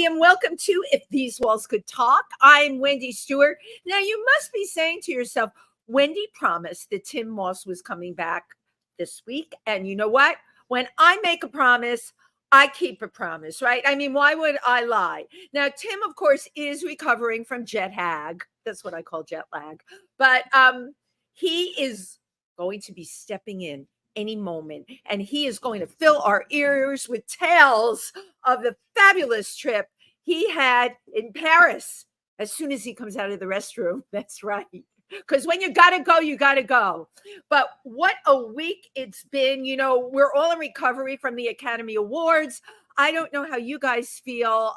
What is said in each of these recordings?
and welcome to If These Walls Could Talk. I'm Wendy Stuart. Now, you must be saying to yourself, Wendy promised that Tym Moss was coming back this week. And you know what? When I make a promise, I keep a promise, right? I mean, why would I lie? Now, Tym, of course, is recovering from jet lag. That's what I call jet lag. But he is going to be stepping in any moment, and he is going to fill our ears with tales of the fabulous trip he had in Paris as soon as he comes out of the restroom. That's right. Because when you gotta go, you gotta go. But what a week it's been. You know, we're all in recovery from the Academy Awards. I don't know how you guys feel.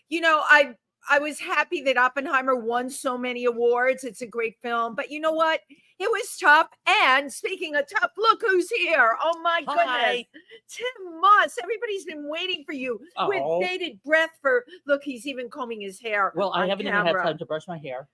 You know, I was happy that Oppenheimer won so many awards. It's a great film. But you know what? It was tough. And speaking of tough, look who's here. Oh, my goodness. Tym Moss. Everybody's been waiting for you with bated breath for, look, he's even combing his hair. Well, I haven't even had time to brush my hair.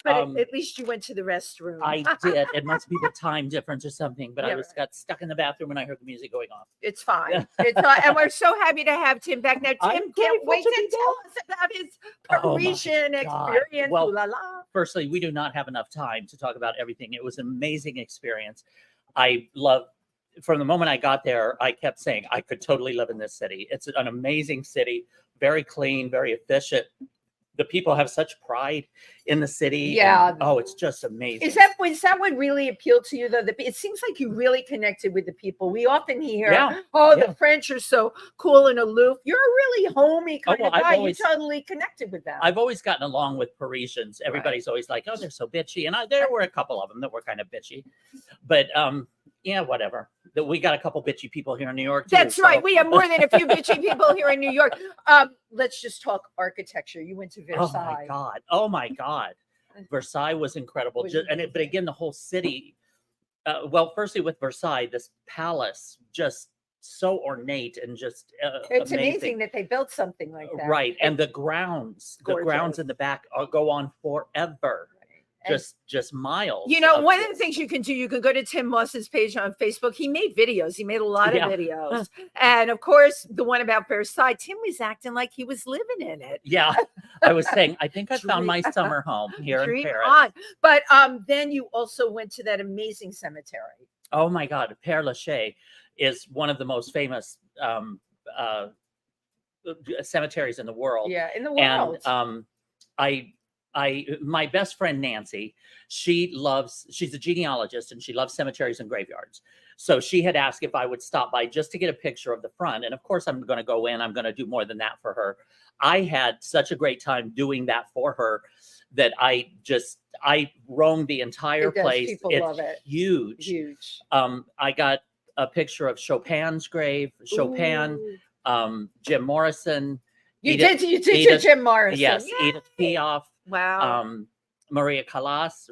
But at least you went to the restroom. I did. It must be the time difference or something. But I got stuck in the bathroom when I heard the music going off. It's fine. It's fine. And we're so happy to have Tym back. Now, Tym can't wait to tell us about his Parisian experience. Well, firstly, we do not have enough time to talk about everything. It was an amazing experience. I love, from the moment I got there, I kept saying I could totally live in this city. It's an amazing city, very clean, very efficient. The people have such pride in the city. Yeah. And, it's just amazing. Is that what really appealed to you, though? It seems like you really connected with the people. We often hear, the French are so cool and aloof. You're a really homey kind of guy. You totally connected with them. I've always gotten along with Parisians. Everybody's always like, oh, they're so bitchy. And there were a couple of them that were kind of bitchy. But whatever. We got a couple bitchy people here in New York, too. That's right. We have more than a few bitchy people here in New York. Let's just talk architecture. You went to Versailles. Oh my God. Versailles was incredible. But again, the whole city. Firstly with Versailles, this palace, just so ornate and just it's amazing that they built something like that. Right. And the grounds in the back go on forever. Just miles. You know, one of the things you can do, you can go to Tym Moss's page on Facebook. He made videos. He made a lot of videos. And of course, the one about Versailles, Tym was acting like he was living in it. Yeah. I was saying, I think I found my summer home here in Paris. But then you also went to that amazing cemetery. Oh my God. Père Lachaise is one of the most famous cemeteries in the world. Yeah, in the world. And my best friend, Nancy, she's a genealogist and she loves cemeteries and graveyards. So she had asked if I would stop by just to get a picture of the front. And of course, I'm going to go in. I'm going to do more than that for her. I had such a great time doing that for her that I roamed the entire place. People love it. Huge. I got a picture of Chopin's grave, Jim Morrison. You did Jim Morrison. Yes, Edith Piaf. Wow. Maria Callas,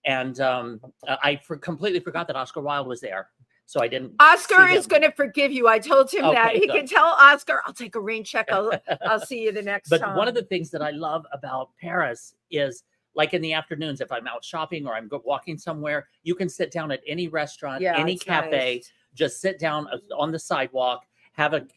and I completely forgot that Oscar Wilde was there, so I didn't. Oscar is going to forgive you. I told him that he can tell Oscar, "I'll take a rain check. I'll see you the next time." But one of the things that I love about Paris is, like in the afternoons, if I'm out shopping or I'm walking somewhere, you can sit down at any restaurant, any cafe, just sit down on the sidewalk. Have a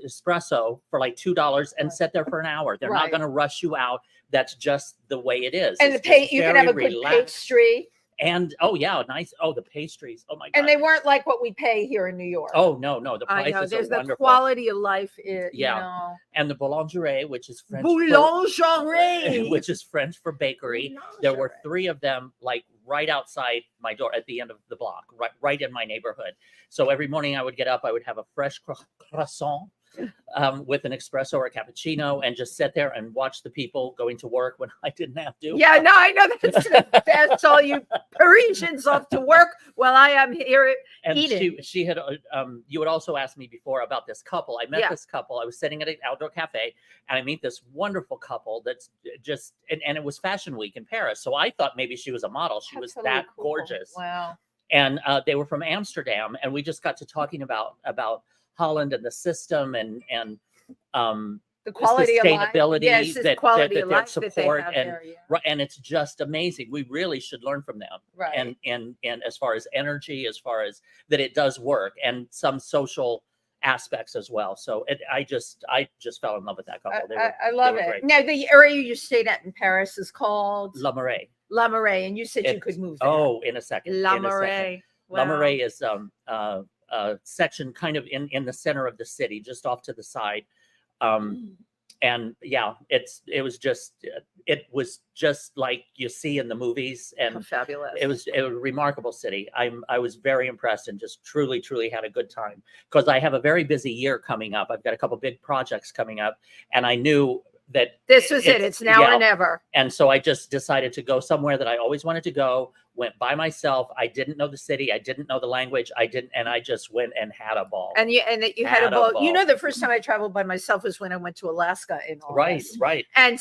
espresso for like $2 and sit there for an hour. They're not going to rush you out. That's just the way it is. And you can have a good pastry. And nice. Oh, the pastries. Oh my God. And they weren't like what we pay here in New York. Oh no, the prices are there's wonderful. The quality of life. You know. And the boulangerie, which is French. Which is French for bakery. There were 3 of them, like right outside my door at the end of the block, right in my neighborhood. So every morning I would get up, I would have a fresh croissant with an espresso or a cappuccino and just sit there and watch the people going to work when I didn't have to. Yeah, no, I know that's all you Parisians off to work while I am here eating. She had, you had also asked me before about this couple. I met this couple. I was sitting at an outdoor cafe and I meet this wonderful couple that's just, and it was Fashion Week in Paris. So I thought maybe she was a model. She was that gorgeous. Wow. And they were from Amsterdam, and we just got to talking about Holland and the system and the quality sustainability of life. that quality that of life support that they have and there, and it's just amazing. We really should learn from them. Right. And as far as energy, as far as that it does work, and some social aspects as well. So I just fell in love with that couple. I love it. Great. Now, the area you stayed at in Paris is called La Marais. La Marais, and you said you could move there. Oh, in a second. La Marais. Wow. La Marais is a section kind of in the center of the city, just off to the side. And yeah, it was just like you see in the movies, and How fabulous. It was a remarkable city. I was very impressed and just truly had a good time, because I have a very busy year coming up. I've got a couple big projects coming up, and I knew that this was it. It's now or never. And so I just decided to go somewhere that I always wanted to go. Went by myself. I didn't know the city. I didn't know the language. And I just went and had a ball. And you had a ball. You know, the first time I traveled by myself was when I went to Alaska in August. Right. And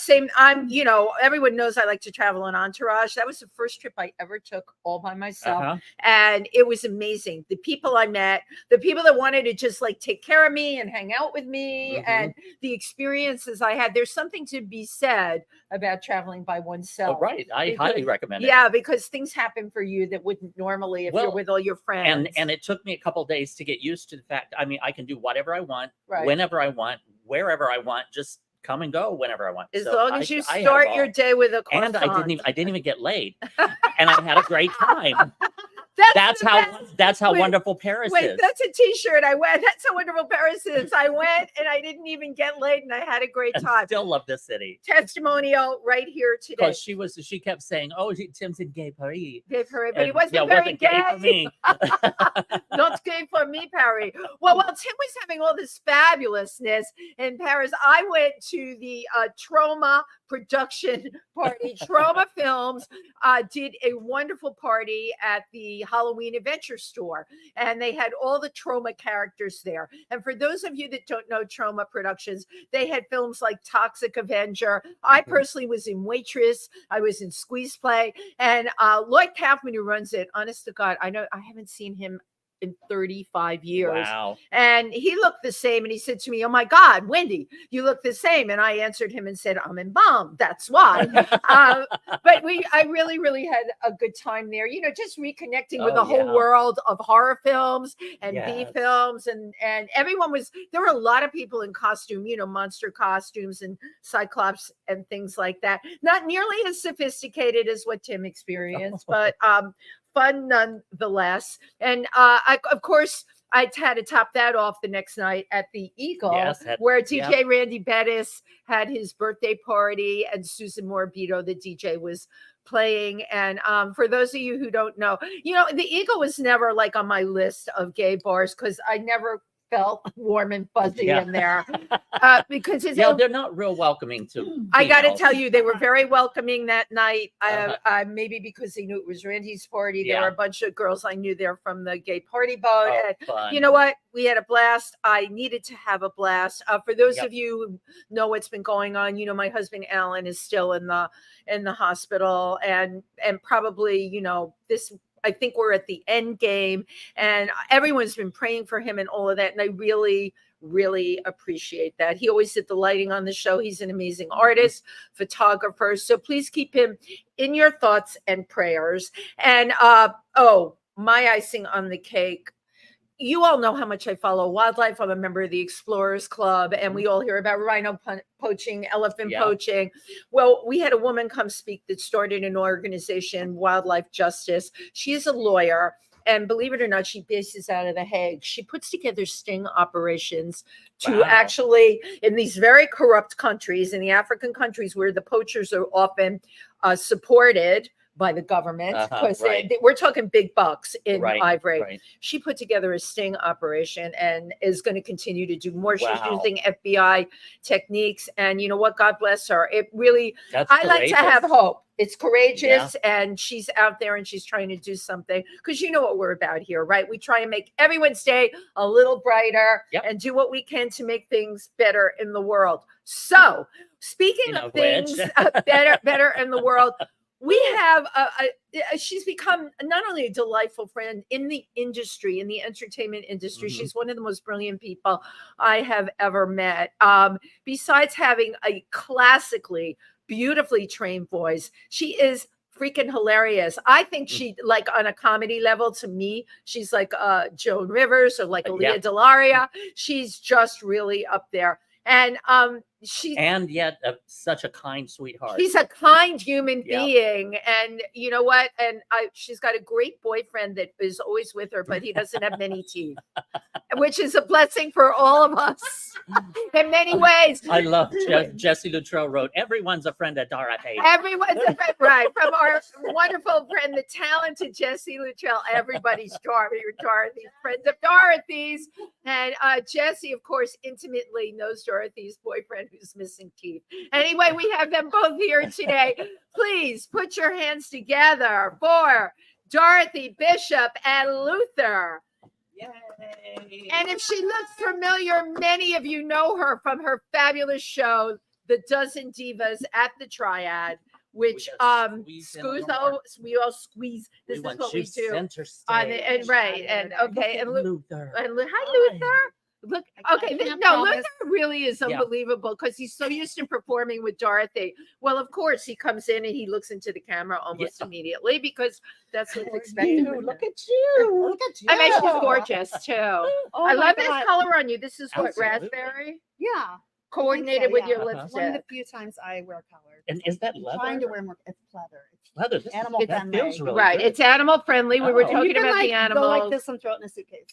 everyone knows I like to travel in entourage. That was the first trip I ever took all by myself. And it was amazing. The people I met, the people that wanted to just like take care of me and hang out with me, and the experiences I had. There's something to be said about traveling by oneself. Oh, right. I highly recommend it. Yeah, because things happen for you that wouldn't normally if you're with all your friends. And it took me a couple of days to get used to the fact. I mean, I can do whatever I want, right, whenever I want, wherever I want, just come and go whenever I want. As long as you start your day with a croissant. And I didn't even get laid. And I had a great time. That's how wonderful Paris is. That's a t-shirt. That's how wonderful Paris is. I went and I didn't even get laid, and I had a great time. Still love this city. Testimonial right here today. Because she kept saying, "Oh, Tim's in gay Paris." Gay Paris, but he wasn't very gay for me. Not gay for me, Paris. Well, while Tim was having all this fabulousness in Paris, I went to the Trauma production party. Trauma Films did a wonderful party at the Halloween Adventure Store, and they had all the Trauma characters there. And for those of you that don't know Trauma Productions, they had films like Toxic Avenger. I personally was in Waitress. I was in Squeeze Play, and Lloyd Kaufman, who runs it, honest to God, I haven't seen him in 35 years. Wow. And he looked the same, and he said to me, "Oh my God, Wendy, you look the same." And I answered him and said, "I'm embalmed. That's why." But I really had a good time there, just reconnecting with the whole world of horror films and B films, and everyone there were a lot of people in costume, monster costumes and Cyclops and things like that. Not nearly as sophisticated as what Tim experienced, but fun nonetheless. And of course, I had to top that off the next night at the Eagle, where DJ Randy Bettis had his birthday party, and Susan Morabito, the DJ, was playing. And for those of you who don't know, the Eagle was never like on my list of gay bars, because I never felt warm and fuzzy in there, because they're not real welcoming to. I got to tell you, they were very welcoming that night. Maybe because they knew it was Randy's party. There were a bunch of girls I knew there from the gay party boat. And you know what? We had a blast. I needed to have a blast. For those of you who know what's been going on, my husband Alan is still in the hospital, and probably this. I think we're at the end game, and everyone's been praying for him and all of that. And I really, really appreciate that. He always did the lighting on the show. He's an amazing artist, photographer. So please keep him in your thoughts and prayers. And my icing on the cake. You all know how much I follow wildlife. I'm a member of the Explorers Club, and we all hear about rhino poaching, elephant poaching. Well, we had a woman come speak that started an organization, Wildlife Justice. She is a lawyer, and believe it or not, she bases out of The Hague. She puts together sting operations to actually, in these very corrupt countries, in the African countries where the poachers are often supported by the government, because we're talking big bucks in Ivory. She put together a sting operation and is going to continue to do more. She's using FBI techniques, and you know what? God bless her. It really, I like to have hope. It's courageous, and she's out there and she's trying to do something, because you know what we're about here, right? We try and make everyone's day a little brighter and do what we can to make things better in the world. So speaking of things better in the world, we have she's become not only a delightful friend in the industry, in the entertainment industry. She's one of the most brilliant people I have ever met. Besides having a classically, beautifully trained voice, she is freaking hilarious. I think she, like, on a comedy level, to me, she's like Joan Rivers or like Aaliyah Delaria. She's just really up there. And and yet such a kind sweetheart. She's a kind human being, and you know what? And she's got a great boyfriend that is always with her, but he doesn't have many teeth, which is a blessing for all of us in many ways. I love Jesse Luttrell wrote, "Everyone's a friend at Dorothy." Everyone's a friend, right? From our wonderful friend, the talented Jesse Luttrell. Everybody's Dorothy's friends of Dorothy's, and Jesse, of course, intimately knows Dorothy's boyfriend who's missing teeth. Anyway, we have them both here today. Please put your hands together for Dorothy Bishop and Luther. Yay. And if she looks familiar, many of you know her from her fabulous show, The Dozen Divas at the Triad, which we all squeeze. This is what we do on the, and right and okay and Luther. Hi Luther. Look, okay, Luther really is unbelievable because he's so used to performing with Dorothy. Well, of course, he comes in and he looks into the camera almost immediately because that's what's expected. Look at you. Look at you. I mean, she's gorgeous too. Oh I love God. this color on you. This is what, Absolutely. raspberry? Yeah. Coordinated with your One of lipstick. the few times I wear color. And is that I'm leather? trying to wear more. It's leather. Leather. This Animal that friendly. feels really Right. good. It's animal friendly. We were Oh. talking You can, about like, the animals. Go like this and throw it in a suitcase.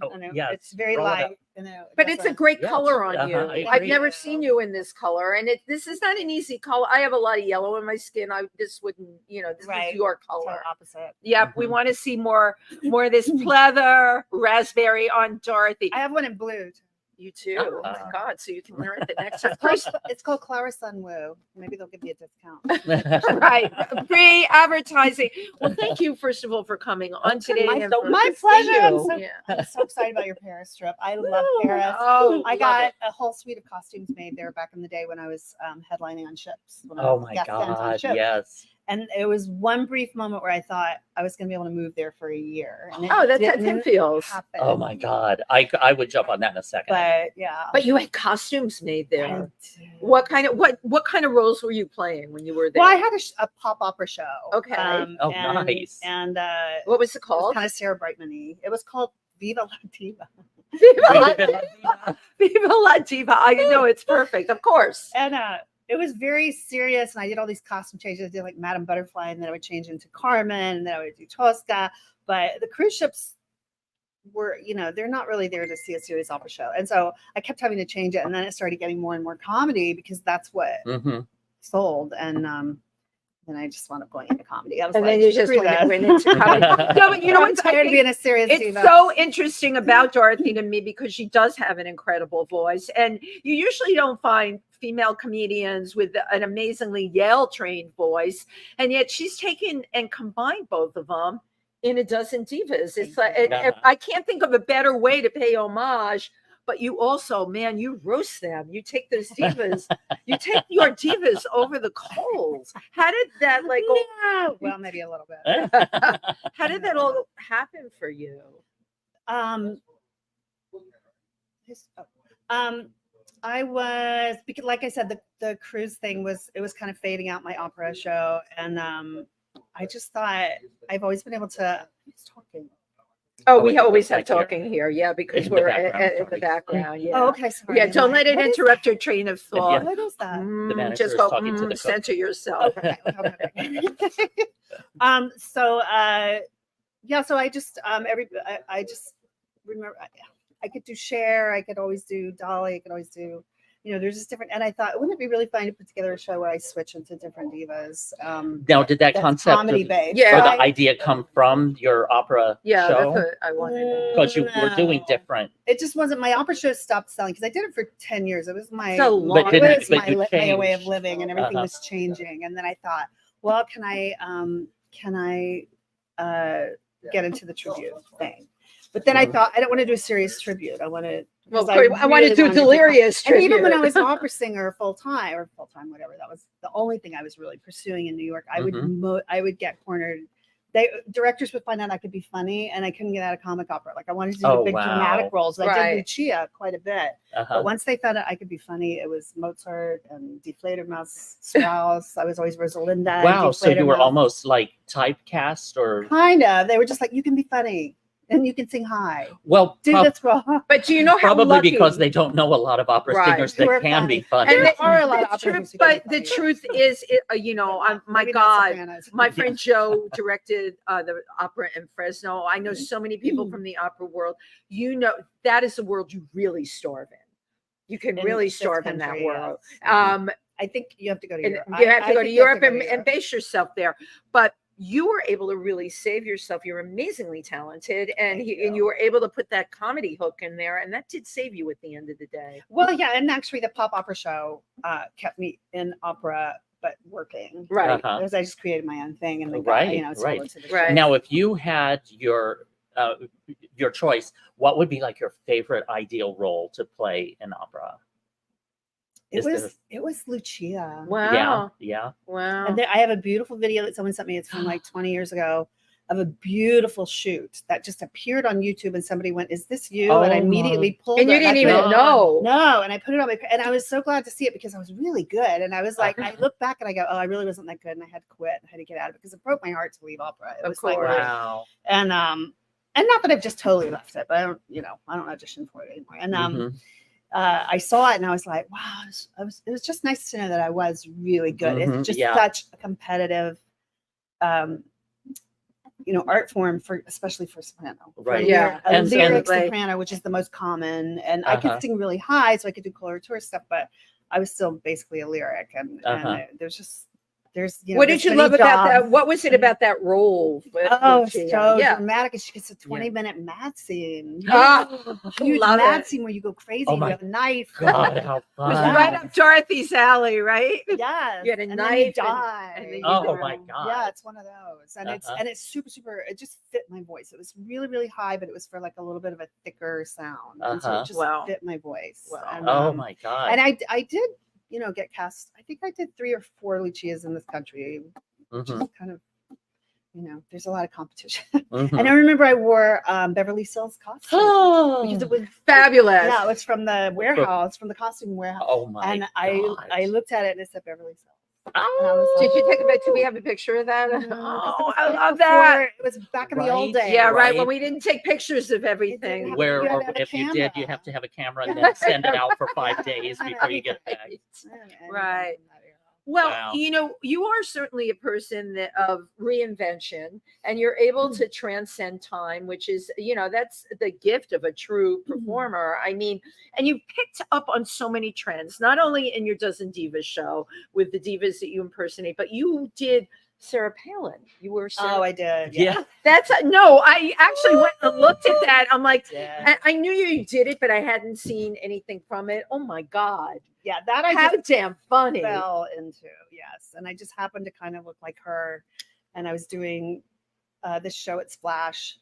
Oh, You know, yeah, it's very roll it up. light. You know, But that's it's a right. great Yeah. color on you. I I've agree. never seen you in this color, and this is not an easy color. I have a lot of yellow in my skin. This wouldn't, this Right. is your It's color. the opposite. Yep, we Mhm. want to see more of this pleather raspberry on Dorothy. I have one in blue. You too. Oh my Uh-huh. God! So you can wear it the next time. First, It's called Clara Sunwoo. Maybe they'll give me a discount. right? Free advertising. Well, thank you first of all for coming on today. and for- My pleasure. Yeah. I'm so excited about your Paris trip. I love Paris. Oh, I love got it. a whole suite of costumes made there back in the day when I was headlining on ships. When I Oh was my guest dance on God! ships. Yes. And it was one brief moment where I thought I was going to be able to move there for a year. And it Oh, that's how Tim didn't feels. happen. Oh my God! I would jump on that in a second. But yeah. But you had costumes made I there. did. What kind of roles were you playing when you were there? Well, I had a pop opera show. Okay. Oh, and, nice. And What was it it was called? kind of Sarah Brightman-y. It was called Viva La Diva. Viva La Diva. Viva La Diva. I know it's perfect, of course. And it was very serious, and I did all these costume changes. I did like Madame Butterfly, and then I would change into Carmen, and then I would do Tosca. But the cruise ships were, they're not really there to see a serious opera show. And so I kept having to change it, and then it started getting more and more comedy because that's what Mm-hmm. sold. And then I just wound up going into comedy. I was And like, then you just "Screw that." went into comedy. No, but you know I'm what's I tired of think being a serious it's diva. so interesting about Dorothy to me because she does have an incredible voice, and you usually don't find female comedians with an amazingly Yale-trained voice, and yet she's taken and combined both of them in A Dozen Divas. It's like I can't think of a better way to pay homage. But you also, man, you roast them. You take those divas, you take your divas over the coals. How did that Yeah, well, maybe a little bit. how did that all happen for you? I was, because like I said, the cruise thing was kind of fading out my opera show, and I just thought I've always been able to. Who's talking? Oh, Oh, we wait, always back have talking here. Yeah, because In the we're background, in the sorry. background. Yeah. Oh, okay. Sorry. Yeah, I'm don't like, let it what is interrupt your train of that? thought. What is that? manager Just is go, talking to the cook. center yourself. Okay. So yeah, so I just I just remember I could do Cher, I could always do Dolly, I could always do, there's just different, and I thought, wouldn't it be really fun to put together a show where I switch into different divas? Now, did that That's concept comedy of- based. Yeah. or So the idea come from your opera Yeah, that's show? what I wanted. Because you were doing No. different. It just wasn't, my opera show stopped selling because I did it for 10 years. It was my, It's a long- But didn't- it was but my, you my way of changed. living, and everything Uh-huh. was changing. And then I thought, well, can I get into the tribute thing? But then I Mhm. thought, I don't want to do a serious tribute. I want to, Well, I want to do delirious and even when I tribute. was an opera singer full time, whatever, that was the only thing I was really pursuing in New York. I would Mhm. I would get cornered directors would find out I could be funny, and I couldn't get out of comic opera. Like I wanted to do Oh, the big wow. dramatic roles. I Right. did Lucia quite a bit, Uh-huh. but once they found out I could be funny, it was Mozart and Die Fledermaus, Strauss. I was always Rosalinda. and Wow. Die So you were Fledermaus. almost like typecast, or Kind of. They were just like, you can be funny and you can sing high. well, Do this wrong. But do you know how probably lucky, because they don't know a lot of opera Right. singers Who that are can be funny. funny. And There the- are a lot of the opera truth, singers who can but be the funny. truth is, my Maybe not God, sopranos. my friend Joe directed the opera in Fresno. I know so many people from the opera world. You know, that is the world you really starve in. You can In really this starve in that country, world. yes. I think you have to go to And Europe. you have to I go to think you have Europe go and, to and base yourself there. But you were able to really save yourself. You're amazingly talented, and Thank and you. you were able to put that comedy hook in there, and that did save you at the end of the day. Well, yeah, and actually the pop opera show kept me in opera, but working. Right. Uh-huh. Because I just created my own thing, and then Right, it's right. all into the Right. show. Now, if you had your choice, what would be like your favorite ideal role to play in opera? It Is there- was Lucia. Wow. Yeah. Wow. And I have a beautiful video that someone sent me. It's from like 20 years ago of a beautiful shoot that just appeared on YouTube, and somebody went, "Is this you?" and I Oh my- immediately pulled And it. you didn't I even put it- know. No, and I put it on and I was so glad to see it because I was really good. And I was like, I look back and I go, "Oh, I really wasn't that good," and I had to quit. I had to get out of it because it broke my heart to leave opera. It Of was like, course. Wow. and not that I've just totally left it, but I don't audition for it anymore. And Mhm. I saw it and I was like, wow, it was just nice to know that I was really good. Mhm, It's just yeah. such a competitive, art form especially for soprano. For Right. Yeah, a lyric absolutely. soprano, which is the most common. And I Uh-huh. could sing really high, so I could do coloratura stuff, but I was still basically a lyric. And Uh-huh. there's What did there's you many love about jobs. that? What was it about that role? Oh, Lucia? so yeah. dramatic. And she gets a 20-minute mad scene. Ah, Huge love mad it. scene where you go crazy. Oh You my have a knife. God, how It was fun! right up Dorothy's alley, right? Yes. You had a and knife then you and- die. and then you Oh die. my God. Yeah, it's one of those. And Uh-huh. it's super, super, it just fit my voice. It was really, really high, but it was for like a little bit of a thicker sound. And so Uh-huh. it just Wow. fit my voice. Wow. And, Oh my God. and I did, get cast. I think I did 3 or 4 Lucias in this country. Which Mhm, is kind of, there's a lot of competition. mhm. And I remember I wore Beverly Hills costume because it was Fabulous. Yeah, it was from the warehouse, from the costume warehouse. Oh my And God. I looked at it and it said Beverly Hills. Oh, Did you take a picture? Do we have a picture of that? No, 'cause it Oh, was I back love before- that. It was back in the Right. old days. Yeah, right. Right. When we didn't take pictures of didn't everything. have- where you had or to have a if you did, you camera. have to have a camera and then send it out for 5 days before you get it back. Right. Well, Wow. you are certainly a person of reinvention, and you're able Mm. to transcend time, which is, that's the gift of a true Mm-hmm. performer. I mean, and you picked up on so many trends, not only in your Dozen Divas show with the divas that you impersonate, but you did Sarah Palin. You were Sarah. Oh, I did. Yeah. No, I actually went and looked at that. I'm like, Yeah. I knew you did it, but I hadn't seen anything from it. Oh my God. Yeah, that I How just damn funny. fell into. Yes. And I just happened to kind of look like her. And I was doing this show at Splash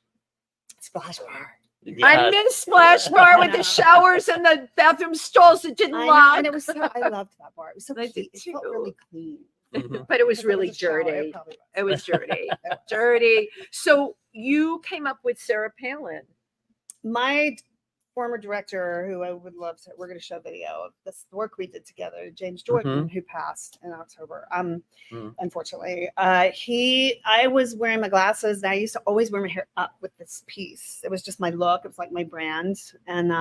Bar. I miss Splash Bar with the showers and the bathroom stalls that didn't I know, lock. and it was so, I loved that bar. It was so I did clean. It felt too. really clean. Mhm. But it was If really a shower, dirty. probably was. It was dirty. It was. Dirty. So you came up with Sarah Palin. My former director, who I would love to, we're going to show video of this work we did together, James Jordan, who passed in October. Unfortunately, I was wearing my glasses, and I used to always wear my hair up with this piece. It was just my look. It was like my brand. And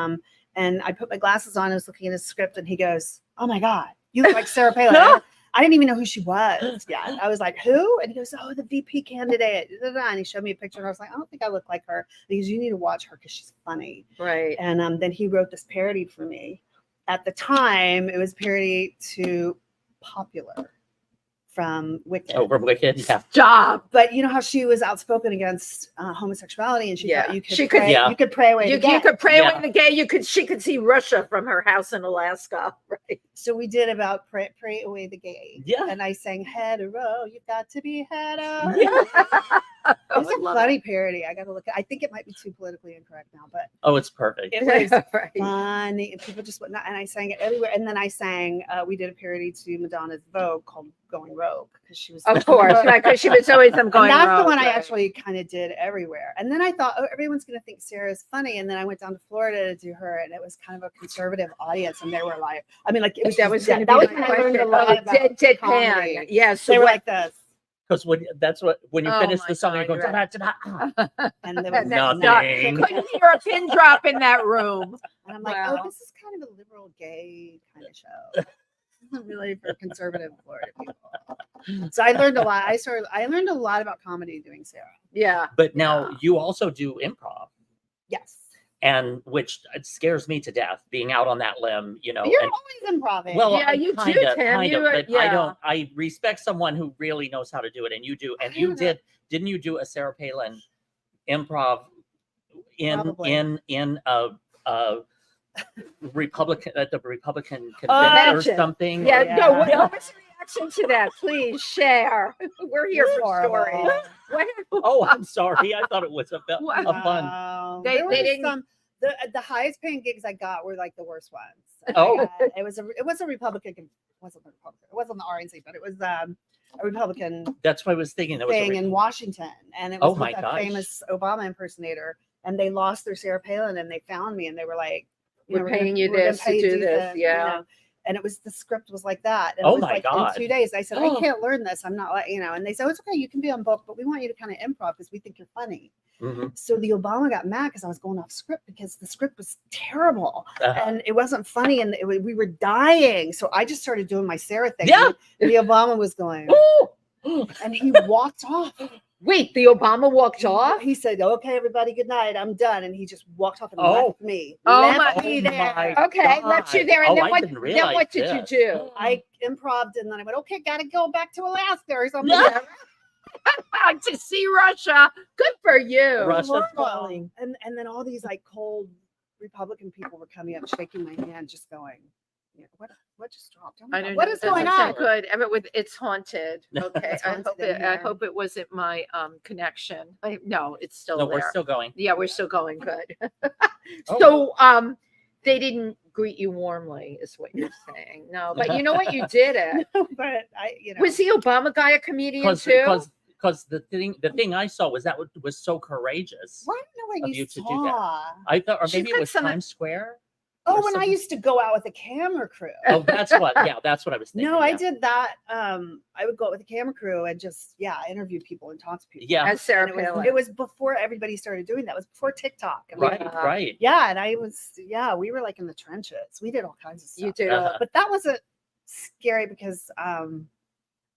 I put my glasses on. I was looking at his script, and he goes, "Oh my God, you look like Sarah Palin." I didn't even know who she was. Yeah. I was like, "Who?" And he goes, "Oh, the VP candidate." And he showed me a picture, and I was like, "I don't think I look like her." Because you need to watch her because she's funny. Right. And then he wrote this parody for me. At the time, it was parody to Popular from Wicked. Oh, from Wicked. Yeah. Stop. But you know how she was outspoken against homosexuality, and she Yeah. thought you could She could- pray, Yeah. you could pray away You the gay. could pray Yeah. away the gay. She could see Russia from her house in Alaska. Right. So we did about pray away the gay. Yeah. And I sang hetero, you've got to be hetero. It's a funny parody. I got to look at. I think it might be too politically incorrect now, but Oh, it's perfect. it was Right. funny. And people just went, and I sang it everywhere. And then I sang. We did a parody to Madonna's Vogue called "Going Rogue" because she was. Of course, right? Because she was always them going. And that's the rogue, one I right. actually kind of did everywhere. And then I thought, oh, everyone's going to think Sarah's funny. And then I went down to Florida to do her, and it was kind of a conservative audience, and they were like, I mean, like it was That was just- going to be when my I learned a question. lot Oh, about deadpan. comedy. Yes. They So were what? like this, Because when you Oh finish my the song, you're God, going you're ta-da, and there was Nothing. Couldn't hear a pin drop in that room. And I'm like, Wow. oh, this is kind of a liberal gay kind of show. This isn't really for conservative Florida people. So I learned a lot. I learned a lot about comedy doing Sarah. Yeah. But now you also do improv, Yes. and which scares me to death, being out on that limb, You're and- always improving. well, Yeah, you do, kinda, Tim. kind You of, are- but I yeah. don't. I respect someone who really knows how to do it, and you do. And I you don't know. didn't you do a Sarah Palin improv Probably. in a Republican at the Republican convention or Convention. something? Yeah. Yeah. No. What was your reaction to that? Please share. We're here It's for horrible. stories. What? Oh, I'm sorry. I thought it was a fun. Wow. They- There they were didn't- some. The highest paying gigs I got were like the worst ones. Oh. It was a Republican. It wasn't the Republican. It wasn't the RNC, but it was a Republican That's what I was thinking. That was a thing re- in Washington, and it Oh was my with a gosh. famous Obama impersonator, and they lost their Sarah Palin, and they found me, and they were like, We're paying you we're gonna this to pay do this, decent, yeah. And it was the script was like that. And Oh it was my like God. in 2 days. I said, Oh. I can't learn this. I'm not like, and they said, oh, it's okay, you can be on book, but we want you to kind of improv because we think you're funny. Mhm. So the Obama got mad because I was going off script because the script was terrible Uh-huh. and it wasn't funny, and we were dying. So I just started doing my Sarah thing. Yeah. And the Obama was going, Ooh. and he walked off. Wait, the Obama walked off? He said, okay, everybody, good night. I'm done. And he just walked off and Oh. left me. Oh Left my- me Oh there. my Okay, left you God. there. And Oh, then I what? didn't Then realize what did you this. do? I improved, and then I went, okay, got to go back to Alaska or something. Yeah. To see Russia. Good for you. Russia's Horrible. calling. And then all these like cold Republican people were coming up, shaking my hand, just going, yeah, what just dropped? Oh my I God, don't what know. is That's going not on? good. It's haunted. Okay. It's I haunted hope in it. I here. hope it wasn't my connection. No, it's still No, there. we're still going. Yeah, we're still going good. Oh. So they didn't greet you warmly, is what you're saying. No, but you know what you did it. But Was the Obama guy a comedian too? Because the thing I saw was that was so courageous. Well, I don't know of what you you to do that. saw. I thought, or She's maybe got it was some- Times Square. Oh, or when I something. used to go out with a camera crew. Oh, that's what. Yeah, that's what I was thinking. No, I yeah. did that. I would go out with a camera crew and just interview people and talk to people. Yeah, As Sarah And Palin. it was before everybody started doing that. It was before TikTok. And right, Yeah. right. Yeah, and we were like in the trenches. We did all kinds of stuff. You did. Uh-huh. But that wasn't scary because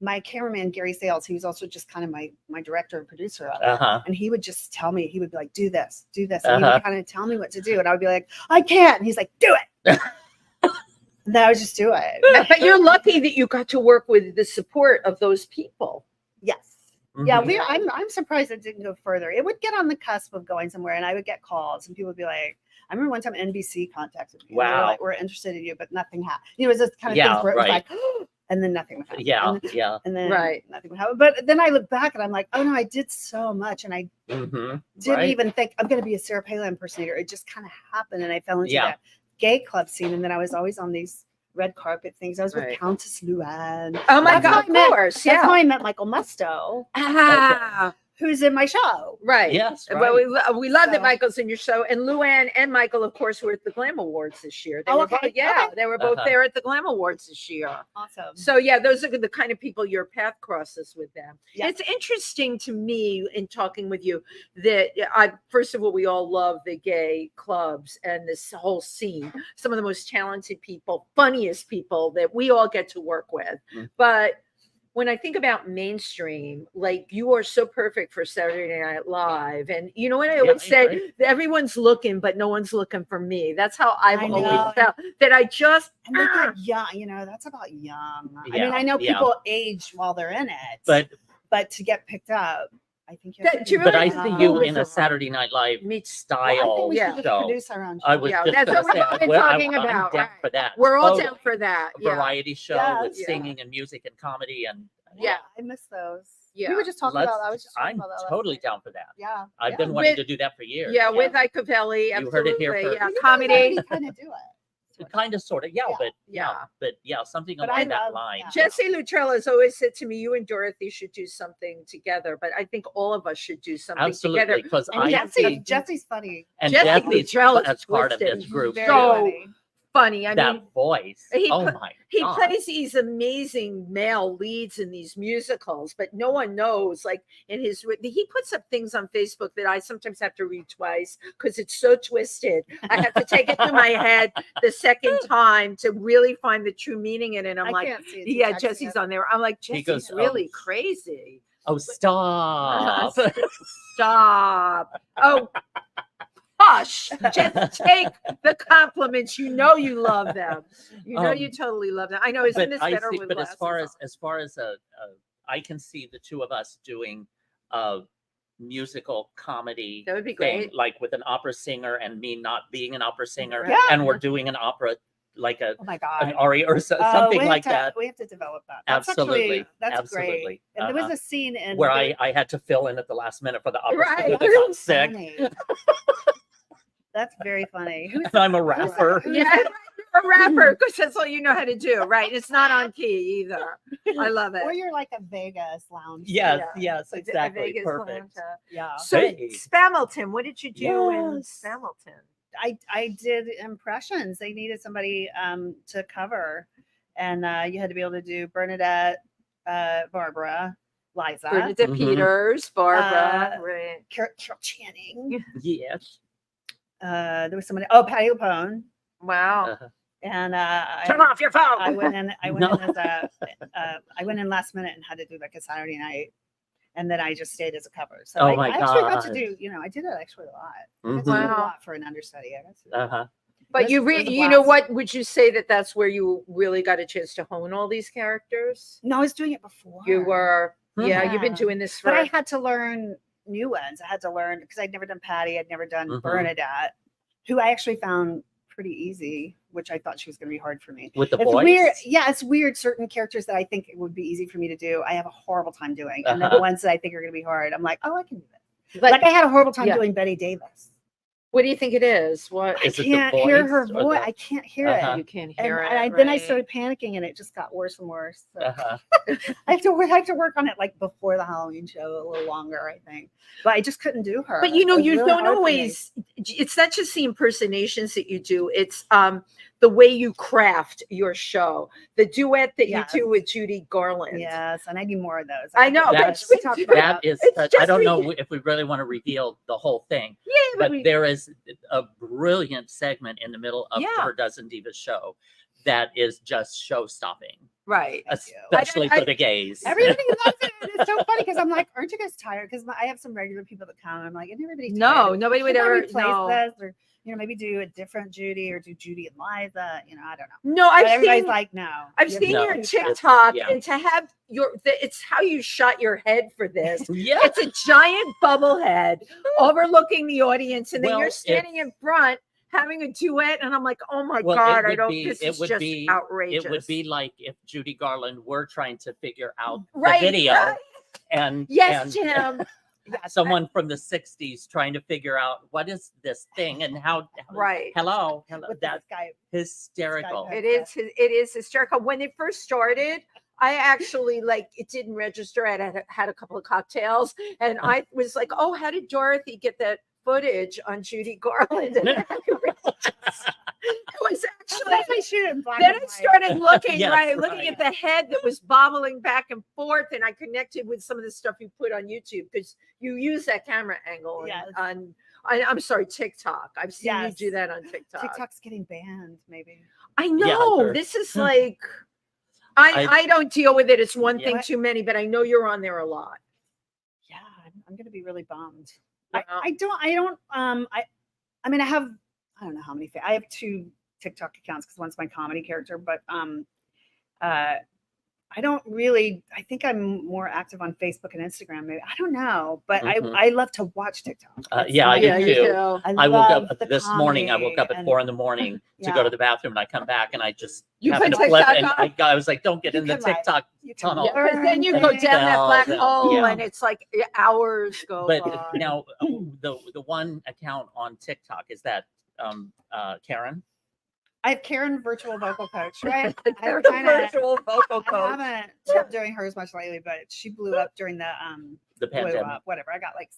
my cameraman Gary Sales, he was also just kind of my director and producer of it. Uh-huh. And he would just tell me, he would be like, do this, and he Uh-huh. would kind of tell me what to do. And I would be like, I can't. And he's like, do it. And then I would just do it. But you're lucky that you got to work with the support of those people. Yes. Yeah, Mhm. I'm surprised it didn't go further. It would get on the cusp of going somewhere, and I would get calls, and people would be like, I remember one time NBC contacted me. and they were Wow. like, we're interested in you, but nothing happened. It was this kind of Yeah, thing where it right. was like, and then nothing would happen. Yeah, And, yeah. and then Right. nothing would happen. But then I look back and I'm like, oh no, I did so much, and I Mm-hmm. didn't Right. even think I'm going to be a Sarah Palin impersonator. It just kind of happened, and I fell into Yeah. that gay club scene, and then I was always on these red carpet things. I was with Right. Countess Luann. Oh my That's how God, I met- of course. That's Yeah. how I met Michael Musto, Ah, who's in my show. right. Yes, right. Well, we love that So- Michael's in your show, and Luann and Michael, of course, were at the Glam Awards this year. They Oh, were okay, both, yeah, okay. they were both Uh-huh. there at the Glam Awards this year. Awesome. So yeah, those are the kind of people your path crosses with them. Yeah. It's interesting to me in talking with you that first of all, we all love the gay clubs and this whole scene. Some of the most talented people, funniest people that we all get to work with. Mm. But when I think about mainstream, like you are so perfect for Saturday Night Live. And you know what I Yeah, always I say? agree. Everyone's looking, but no one's looking for me. That's how I've I always know. felt that I just, And they get young, that's about young. I mean, Yeah, I know yeah. people age while they're in it, But to get picked up, I think you have That- to do you be but I really young. see you Oh, in a it's a- Saturday Night Live me Well, I style think we yeah. should just show. produce our own show. I was Yeah, just that's gonna what say, we've been well, talking I'm about, down right. for that. we're all Totally. down for that. A Yeah. variety show Yes. with Yeah. singing and music and comedy and Yeah. I miss those. Yeah. We were just talking about. I was just talking I'm about that. last totally night. down for that. Yeah. I've yeah. been wanting With- to do that for years. Yeah, with Icavelli, You heard it here absolutely. first. Yeah, We comedy. kind of do it. Sort of. Kind of, sort of, Yeah. but something But along I that love- line. yeah. Jesse Lutrell has always said to me, "You and Dorothy should do something together." But I think all of us should do something Absolutely, together. because And I see, Jesse's funny. and Jesse Jesse's Lutrell is as part of twisted. this group. Very too. So- funny. Funny. I That mean, voice. he Oh put- my he God. plays these amazing male leads in these musicals, but no one knows. Like he puts up things on Facebook that I sometimes have to read twice because it's so twisted. I have to take it through my head the second time to really find the true meaning in it. And I'm I like, can't see it. yeah, Texting Jesse's us. on there. I'm like, He Jesse's goes, really crazy. Oh, stop. Stop. Oh, hush. Just take the compliments. You know you love them. You know you totally love them. I know. Isn't this better with but as far glasses as I can see the two of us doing a musical comedy That would be thing, great. like with an opera singer and me not being an opera singer, Right. and we're doing an opera like Oh my god. an aria or Oh, something we have like to- that. We have to develop that. That's Absolutely. Actually, that's great. Absolutely. And there was Uh-huh. a scene in Where the- I had to fill in at the last minute for the opera Right. singer that That's got sick. funny. That's very funny. Who's And I'm a rapper. Yeah, you're a rapper because that's all you know how to do, right? It's not on key either. I love it. Or you're like a Vegas lounge. Yes, Yeah. yes, A exactly. Vegas Perfect. lounge. Yeah. So Hey. Spamilton, what did you do in Yes. Spamilton? I did impressions. They needed somebody to cover, and you had to be able to do Bernadette, Barbara, Liza, Bernadette Mhm. Peters, Barbara, Uh, right. Carol Channing. Yes. There was somebody. Oh, Patty LuPone, Wow. Uh-huh. and Turn off your phone. I went in. I went No. in as I went in last minute and had to do like a Saturday night, and then I just stayed as a cover. So Oh I, my I actually got to gosh. do. I did it actually a lot. I got to do Wow. a lot for an understudy. I got to do a lot. Uh-huh. But It you was a you know blast. what? Would you say that that's where you really got a chance to hone all these characters? No, I was doing it before. You were, yeah, you've been Yeah. doing this for. But I had to learn new ones. I had to learn because I'd never done Patty. I'd never done Mhm. Bernadette, who I actually found pretty easy, which I thought she was going to be hard for me. With the It's voice. weird. Yeah, it's weird. Certain characters that I think it would be easy for me to do, I have a horrible time doing. And then the ones that I think are going to be hard, I'm like, oh, I can do that. But Like I had a horrible time yeah. doing Betty Davis. what do you think it is? What Is I it the can't hear her voice or voice. the- I can't hear Uh-huh. it. you can't And hear it? then I right? started panicking, and it just got worse and worse. So Uh-huh. I have to work on it like before the Halloween show a little longer, I think. But I just couldn't do her. But you know, It was you really don't hard for me. always. It's not just the impersonations that you do. It's the way you craft your show. The duet that Yes. you do with Judy Garland. Yes, and I need more of those. I know. That's- but we talked about That is, It's I just don't know if we really want to reveal the whole thing, Yeah, but we- there is a brilliant segment in the middle of Yeah. her Dozen Divas show that is just show stopping, right. Thank you. especially I- for the gays. Everybody loves it. And it's so funny because I'm like, aren't you guys tired? Because I have some regular people that come. And I'm like, isn't everybody No, tired? nobody would Should I ever. replace No, this, or maybe do a different Judy, or do Judy and Liza. I don't know. no. But I've everybody's seen. like, no. I've you're seen No, your too fast. TikTok, yeah. and to have it's how you shot your head for this. Yeah. It's a giant bubble head overlooking the audience, and then Well, you're standing in front having a duet, and I'm like, oh my Well, it God, I would don't. be- This it is would just be- outrageous. It would be like if Judy Garland were trying to figure out right, the video right. and Yes, and Tim. Yes, someone from the 60s trying to figure out what is this thing and how Right. hello With that this guy. hysterical. Skype. It is hysterical. When it first started, I actually it didn't register. I had a couple of cocktails, and I was like, oh, how did Dorothy get that footage on Judy Garland? And it was actually. I shoot it in black Then and I white. started looking, Yes, looking right. at the head that was bobbling back and forth, and I connected with some of the stuff you put on YouTube because you use that camera angle Yes. I'm sorry, TikTok. I've seen Yes. you do that on TikTok. TikTok's getting banned, maybe. I I've know heard. this is like I don't deal with it. It's one thing Yeah. too many, but I know you're on there a lot. Yeah, I'm gonna be really bummed. Yeah. I mean, I don't know how many. I have 2 TikTok accounts because one's my comedy character, but I don't really, I think I'm more active on Facebook and Instagram. Maybe I don't know, but Mhm. I love to watch TikTok. It's Yeah, I like- do Yeah, too. you do. I woke love up the this morning. I woke up comedy at and- 4 a.m. to Yeah. go to the bathroom, and I come back and I just You happened put to flip, TikTok and I was like, "Don't get You in the can, like, TikTok You can tunnel." Yeah, because then you go learn down that black things. hole, Yeah. and it's like hours go But by. now the one account on TikTok is that Karen. I have Karen, virtual vocal coach, right? They're I the kinda- virtual vocal I coach. haven't been doing hers much lately, but she blew up during the The blew pandemic. up, whatever. I got like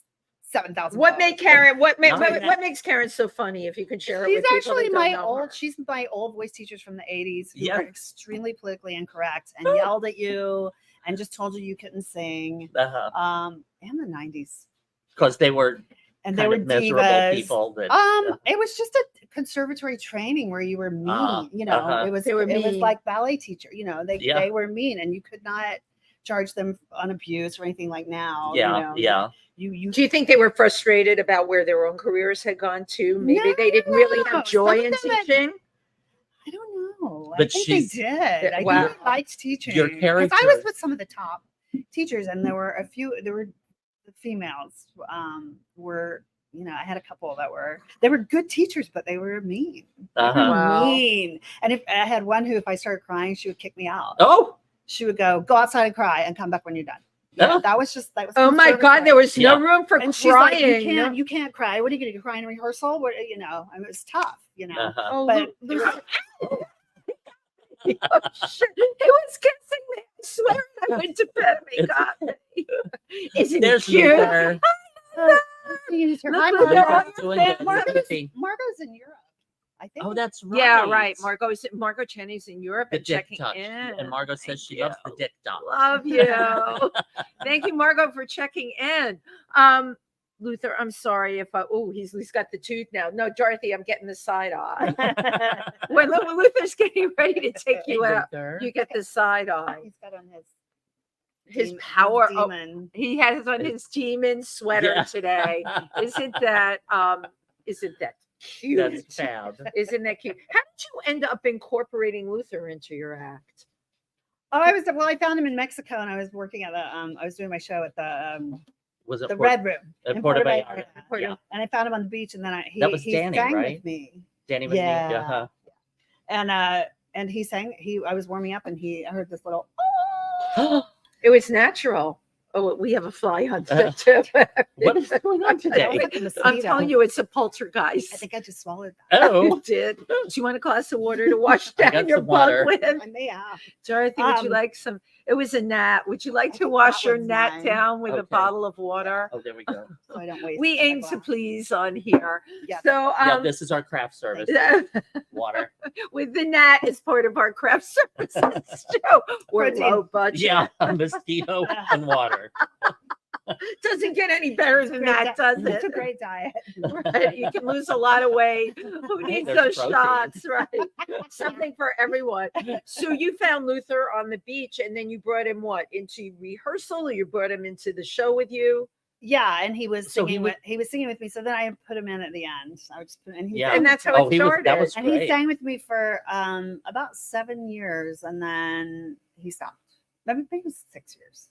7,000. What made Karen? What Not- makes Karen so funny? If you could share it She's with people actually that my don't know her. old. She's my old voice teachers from the 80s who Yeah. were extremely politically incorrect and yelled at you and just told you couldn't sing. And the 90s, Because they were and they kind were of miserable divas. people. That It was just a conservatory training where you were mean. Uh-huh. It was They were it was mean. like ballet teacher. Yeah. They were mean, and you could not charge them on abuse or anything like now. yeah. You Do you think they were frustrated about where their own careers had gone to? Maybe they didn't really No, have joy some in of them had- teaching. I don't know. But I think she's- they did. I Wow. think they liked teaching. Your 'Cause I character- was with some of the top teachers, and there were the females were. I had a couple that they were good teachers, but they were mean. They were Uh-huh. Wow. mean. And if I had one who, if I started crying, she would kick me out. Oh, She would go outside and cry and come back when you're done. Oh. That was. Oh my God, there was no Yeah. room for And she's like, crying. you can't cry. What are you going to cry in rehearsal? What, I mean, it was tough, uh-huh. Oh, but Lu- oh, shit. He was kissing me. I swear I went to bed and he got me. Isn't There's it cute? Luther. Hi, Look Margo. at Doing that. good. Margo's in Europe, I think. Oh, that's right. Yeah, right. Margot Cheney's in Europe The and dick checking touch. in. And Margot says Thank she loves you. the dick touch. Love you. Thank you, Margot, for checking in. Luther, I'm sorry if he's got the tooth now. No, Dorothy, I'm getting the side eye. when Luther's getting ready to take you out, you get the side eye. He's got on His power. Oh, demon. he has on his demon sweater Yeah. today. Isn't that cute? That's fab. Isn't that cute? How did you end up incorporating Luther into your act? I found him in Mexico, and I was working at I was doing my show at Was it the Port- Red Room at in Puerto Puerto Vallarta? Vallarta. Yeah. And I found him on the beach, and then That was he Danny, sang right? with me. Danny with Yeah. me. Uh-huh. And he sang. I was warming up, and I heard this little. It was natural. Oh, we have a fly on set too. What is going on today? I'm telling you, it's a poltergeist. I think I just swallowed that. Oh, You did. Do you want a glass of water to wash I down got your some water. bug with? I may have. Dorothy, would you Um, like some? It was a gnat. Would you like I to think wash that your one's gnat mine. down with a Okay. bottle of water? oh, there we go. So I don't waste. We my aim to glass. please on here. Yeah. So, Yeah, this is our craft service. Water. with the gnat as part of our craft services too. We're Protein. low budget. Yeah, a mosquito and water. Doesn't get any better than that, does It's a it? great diet. Right. You can lose a lot of weight. Who needs There's those protein. shots? Right. Something for everyone. So you found Luther on the beach and then you brought him into rehearsal, or you brought him into the show with you? Yeah, and he was So he singing would- he was singing with me. So then I put him in at the end. I would just put, and he Yeah. sang And that's how Oh, it he was- started. that was and he great. sang with me for about 7 years, and then he stopped. Maybe it was 6 years.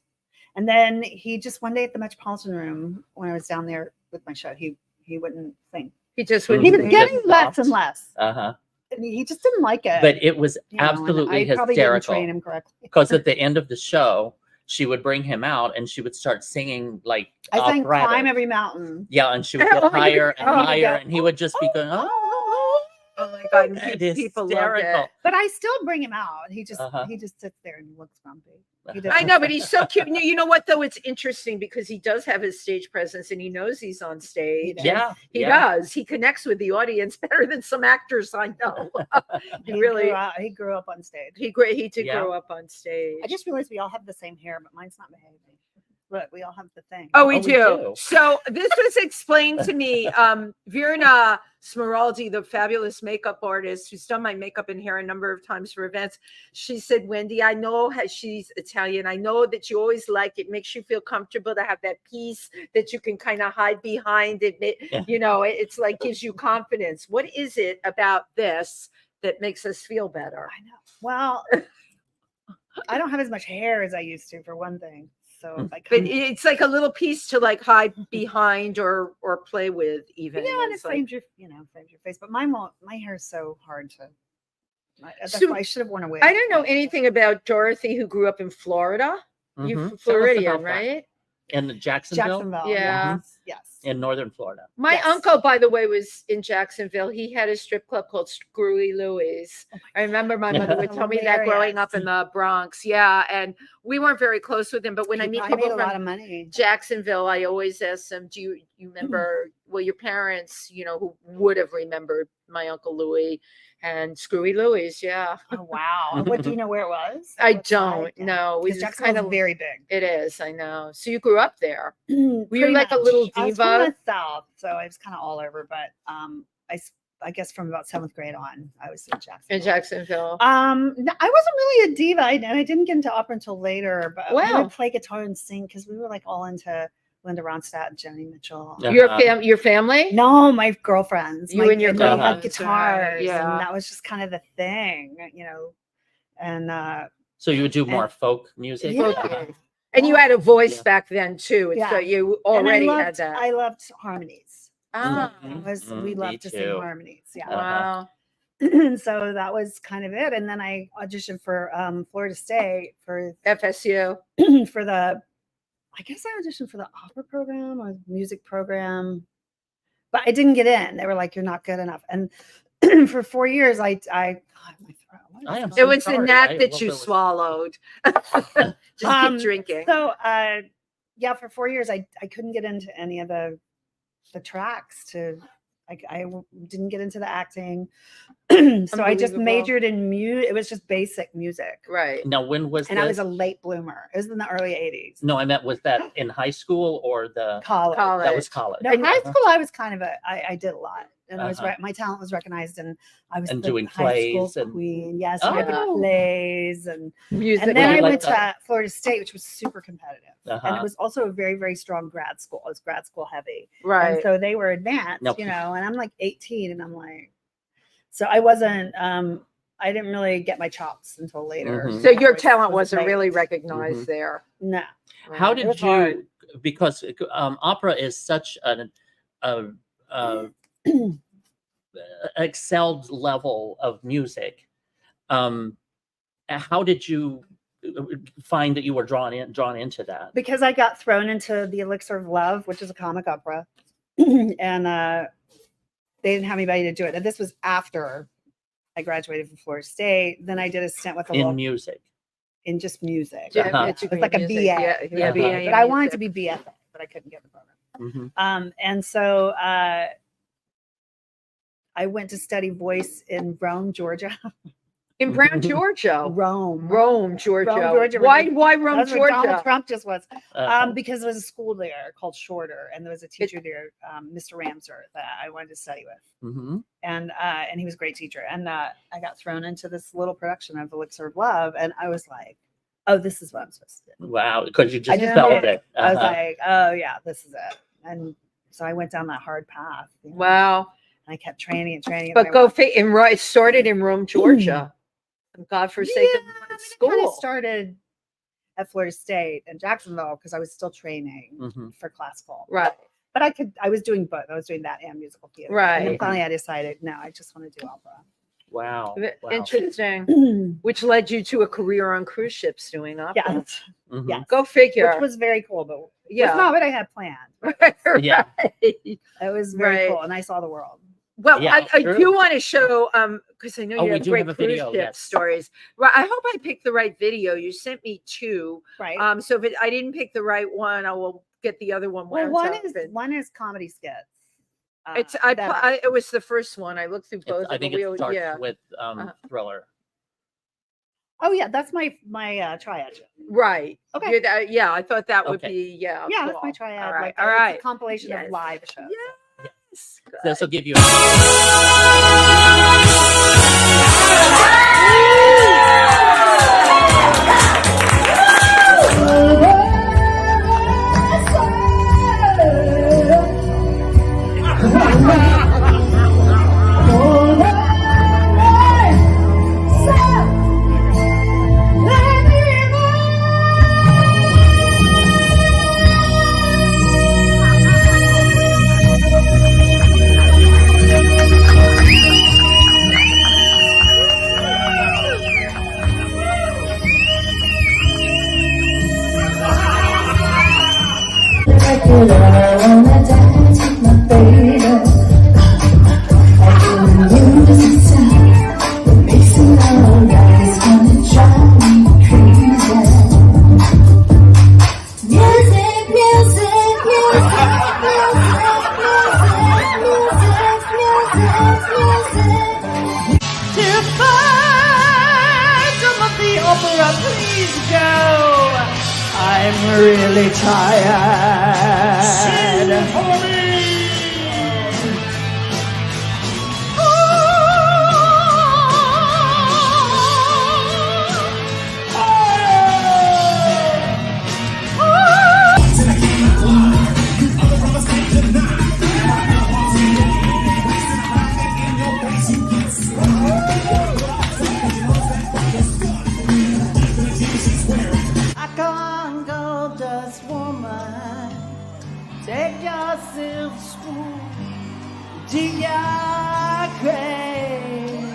And then he just one day at the Metropolitan Room when I was down there with my show, he wouldn't sing. He just Mhm. wouldn't He was sing. getting Just less stopped. and less. Uh-huh. And he just didn't like it. But it was you know, and absolutely I probably didn't train hysterical him correctly. because at the end of the show, she would bring him out and she would start singing like I sang operatic. "Climb Every Mountain." Yeah, and she would Oh, get higher and oh, higher, yeah. and he would just be going, oh, Oh my God. and People loved hysterical. it. But I still bring him out. He just Uh-huh. he just sits there and looks grumpy. He I doesn't- I know, but he's so cute. You know what, though? It's interesting because he does have his stage presence and he knows he's on stage. does. Yeah, He yeah. does. He connects with the audience better than some actors I know. he really, he grew up on stage. he did Yeah. grow up on stage. I just realized we all have the same hair, but mine's not behaving. Look, we all have the thing. Oh, we Oh, we do. do. So this was explained to me. Virna Smeraldi, the fabulous makeup artist who's done my makeup and hair a number of times for events, she said, Wendy, I know how she's Italian. I know that you always like it. Makes you feel comfortable to have that piece that you can kind of hide behind it. Yeah. You know, it's like gives you confidence. What is it about this that makes us feel better? I know. Well, I don't have as much hair as I used to, for one thing. So I But kind of, it's like a little piece to like hide behind or play with even. yeah, and it It's like- frames your, frames your face. But mine won't. My hair is so hard to. That's So, why I should have worn a wig. I don't know anything about Dorothy, who grew up in Florida. Mhm. You Tell us Floridian, about that. right? In Jacksonville, Jacksonville. Yeah. Yes. in northern Florida. My Yes. uncle, by the way, was in Jacksonville. He had a strip club called Screwy Louie's. I remember my mother would tell me that growing up in the Bronx. Yeah, and we weren't very close with him. But when I meet I people made a lot from of money. Jacksonville, I always ask them, "Do you remember?" Well, your parents, who would have remembered my Uncle Louis and Screwy Louie's. Yeah, Oh wow! And what do you know where it was? I What side? don't know. We Because just Jacksonville's kind of. very big. It is. I know. So you grew up there. Were you like a little I was from diva? the South, so I was kind of all over. But I guess from about 7th grade on, I was in Jacksonville. In Jacksonville. No, I wasn't really a diva, and I didn't get into opera until later. But we Wow. would play guitar and sing because we were like all into Linda Ronstadt and Joni Mitchell. Yeah. Your family? No, my girlfriends. You my, and your they had girlfriends, guitars, right, yeah. and that was just kind of the thing, And So you would do more folk music? yeah. Okay. And you had a voice Yeah. back then too. Yeah. So you and already I loved, had that. I loved harmonies. Ah, Mhm. We Me loved to sing too. harmonies. Yeah. wow. So that was kind of it. And then I auditioned for Florida State for FSU. for the, I guess I auditioned for the opera program or music program, but I didn't get in. They were like, "You're not good enough." And for 4 years, God, my throat. What is I am going It so on? was the sorry. gnat I that love you that was- swallowed. Just keep drinking. So, yeah, for 4 years, I couldn't get into any of the tracks to. I didn't get into the acting, so I just Unbelievable. majored in music. It was just basic music, Right. Now, when was and I this? was a late bloomer. It was in the early '80s. No, I meant, was that in high school or the? College. That was college. No, high school, I was kind of I did a lot, and Uh-huh. my talent was recognized, and I was And the doing high school plays and- queen. Yes, I did Oh. plays, and Music. then Well, I you went like to that. Florida State, which was super competitive, and Uh-huh. it was also a very, very strong grad school. It was grad school heavy, and Right. so they were advanced, No. and I'm like 18, and I'm like, so I wasn't. I didn't really get my chops until later. Mhm. So your I was- talent was wasn't late. really recognized there. No. How Right. did was you? hard. Because opera is such an excelled level of music. How did you find that you were drawn into that? Because I got thrown into the Elixir of Love, which is a comic opera, and they didn't have anybody to do it. And this was after I graduated from Florida State. Then I did a stint with In music. in just music. Yeah, Uh-huh. it's It was like a music. BA. Yeah, It was yeah, a BA, BA but I in wanted to music. be BFA, but I couldn't get the program. Mhm. And so I went to study voice in Rome, Georgia. In Brown, Georgia. Rome, Georgia. Georgia, Why where Rome, That's where Donald Georgia? Trump just was. Uh-huh. Because there was a school there called Shorter, and there was a teacher there, Mr. Ramser, that I wanted to study with, Mhm. and he was a great teacher. And I got thrown into this little production of Elixir of Love, and I was like, "Oh, this is what I'm supposed to do." Wow, because you just just felt did it. I was Uh-huh. like, "Oh yeah, this is it." And so I went down that hard path. Wow. And I kept training and training. But it started in Rome, Georgia. Godforsaken school. Kind of started at Florida State and Jacksonville because I was still training Mhm. for classical. Right. But I was doing both. I was doing that and musical theater. And Right. then finally I decided, no, I just want to do opera. Wow. Wow. Interesting. Which led you to a career on cruise ships doing opera. Yeah. Mhm. Yeah. Go figure. Which was very cool, but Yeah. it's not what I had planned. Yeah. It was very Right. cool. And I saw the world. Well, Yeah, I true. do want to show because I know Oh, you we have do great have a cruise video, ship yes. stories. Right. I hope I picked the right video. You sent me two. Right. So if I didn't pick the right one, I will get the other one. well, once I open. one is comedy skits. It's that it was the first one. I looked through both. I of think them. it starts Yeah. with Uh-huh. Thriller. oh yeah, that's my triad. Right. Okay. You're yeah, I thought that would Okay. be Yeah, that's my cool. triad. All right. Like, All it's right. a compilation Yes. of live shows. Yes. Good. This will give you. Let me I'm really tired. Sing for me. I can't go just woman. Take yourself spoon to your grave.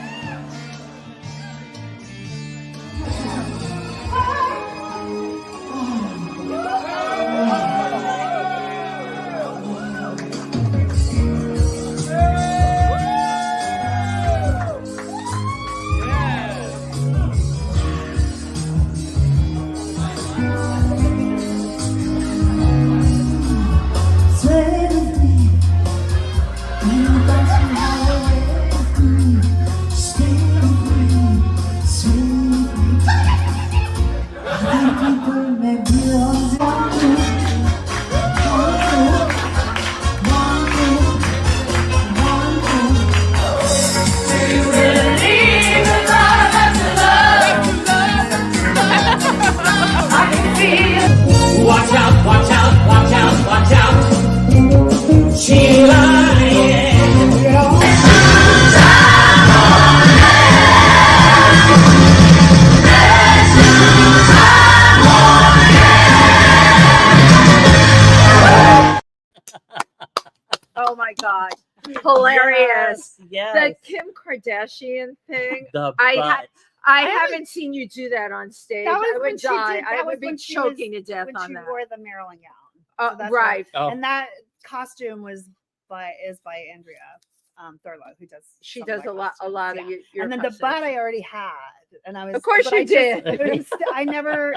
Stay with me. You got to hide with me. Stay with me. Stay with me. I think people may be on Watch out, watch out, watch out, watch out. Sheila, Oh my God. Hilarious. Yes. The Kim Kardashian thing. The I butt. ha- I haven't seen you do that on stage. That was I when would she die. did- I that would was be when she was- choking to death when on she that. wore the Maryland gown. So that's Right. Oh. And that costume was by Andrea Thurlow, who does. She some does of my a lot costumes, of yeah. your And then the costumes. butt I already had, and I was. Of course but you I just- did. but it's I never.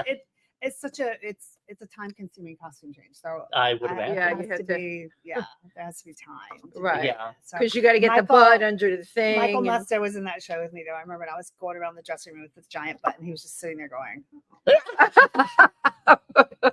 It's such a it's a time consuming costume change. So I would imagine. Yeah, it you has had to to- be. Yeah, there has to be time. to do Right. that. Yeah. So Because you got to get the Michael- butt under the thing. Michael and- Musto was in that show with me though. I remember when I was going around the dressing room with this giant butt, and he was just sitting there going,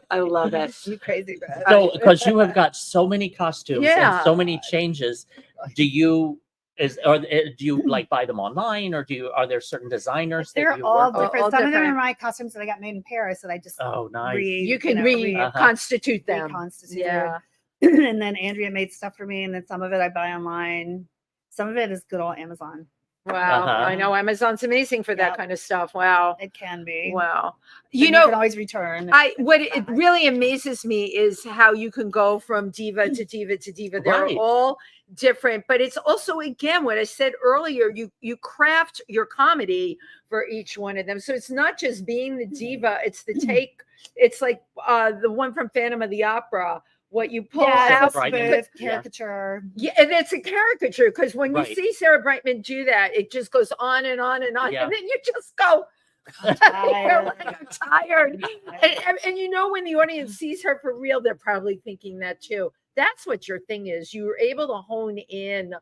I love it. "You crazy, man." So, because you have got so many costumes Yeah. and so many changes, do you do you like buy them online, or are there certain designers that They're you all work with? different. All Some of them different. are my costumes that I got made in Paris that I just Oh, nice. You can Uh-huh. reconstitute them. reconstituted. Yeah. And then Andrea made stuff for me, and then some of it I buy online. Some of it is good old Amazon. Wow. Uh-huh. I know Amazon's amazing for that Yep. kind of stuff. Wow. It can be. Wow. And You you know, can always return. what it really amazes me is how you can go from diva to diva to diva. They're Right. all different, but it's also, again, what I said earlier, you craft your comedy for each one of them. So it's not just being the diva, it's the take. It's like the one from Phantom of the Opera, what you pull yeah, out. it's a Right. spoof Yeah. caricature. Yeah, and it's a caricature, because when Right. you see Sarah Brightman do that, it just goes on and on and on, Yeah. and then you just go, you're Tired. like, I'm tired. And you know, when the audience sees her for real, they're probably thinking that too. That's what your thing is. You were able to hone in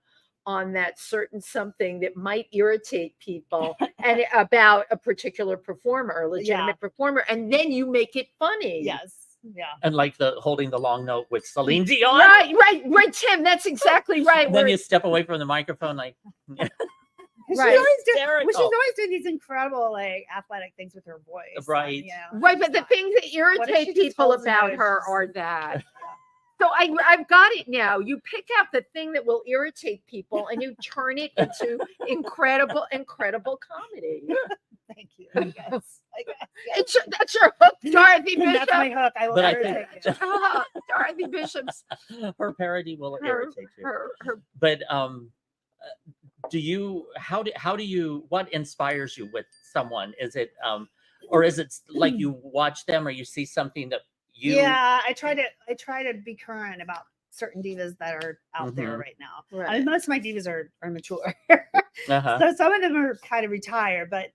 on that certain something that might irritate people and about a particular performer, a legitimate performer, and then you make it funny. Yes. Yeah. And like the holding the long note with Celine Dion. Right, Tim. That's exactly right. And then Where- you step away from the microphone, like, She's Right. always doing, Hysterical. she's always doing these incredible like athletic things with her voice. Right. Yeah. Right, but the things that What if she irritate just people holds it about out? her are that. So I've got it now. You pick out the thing that will irritate people and you turn it into incredible comedy. Thank you. I guess. Yeah. That's your hook, Dorothy Bishop. That's my hook. I will But I never think- take it. Dorothy Bishop's her parody will her, irritate you. her But do you what inspires you with someone? Is it or is it like you watch them or you see something that Yeah, I try to be current about certain divas that are out there Mhm. right now. I Right. mean, most of my divas are mature. Uh-huh. So some of them are kind of retired, but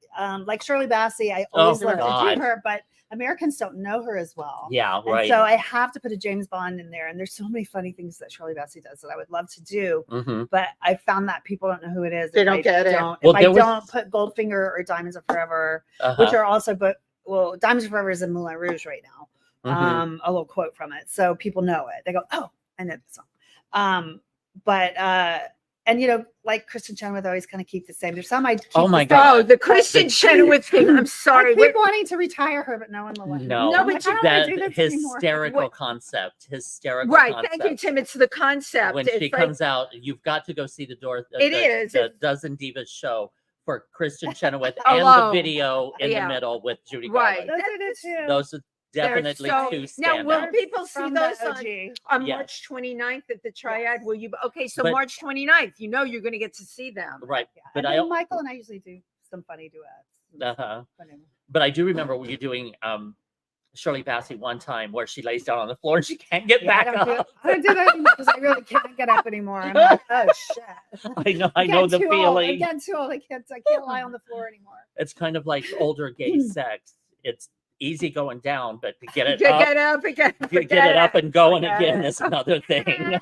like Shirley Bassey, I Oh, always love to God. do her, but Americans don't know her as well. Yeah, And right. so I have to put a James Bond in there. And there's so many funny things that Shirley Bassey does that I would love to do. hmm But I found that people don't know who it is. They if don't I get it. Don't, Well, if I there was- don't put Goldfinger or Diamonds Are Forever, Uh-huh. which are also, but well, Diamonds Are Forever is in Moulin Rouge right now. Mhm. A little quote from it. So people know it. They go, oh, I know the song. And like Kristen Chenoweth always kind of keep the same. There's some I keep Oh the my same. God. Oh, the Kristen Chenoweth thing. I'm sorry. I keep wanting to retire her, but no one will let me. No, No, I'm but like, I don't that wanna do this anymore. hysterical What- concept. Hysterical Right. concept. Thank you, Tim. It's the concept. When it's she like, comes out, you've got to go see the It is. the It's- Dozen Divas show for Kristen Chenoweth Alone. and the video in Yeah. the middle with Judy Right. Garland. Those are the two. Those are they're definitely so- two Now, stand will out. people see From those the on, OG. on Yes. March 29th at the Triad? Will you? Okay, so But- March 29th, you're going to get to see them. Right. Yeah. But and I then Michael and I usually do some funny duets. uh-huh. Whatever. But I do remember when you're doing Shirley Bassey one time where she lays down on the floor and she can't get Yeah, I back don't do it. up. I don't do that anymore because I really can't get up anymore. I'm like, oh shit. I know I'm the getting too old. I'm feeling. getting too old. I can't lie on the floor anymore. It's kind of like older gay sex. It's easy going down, but to get it Get, up, get up again. to get it up and going Forget again it. is another thing.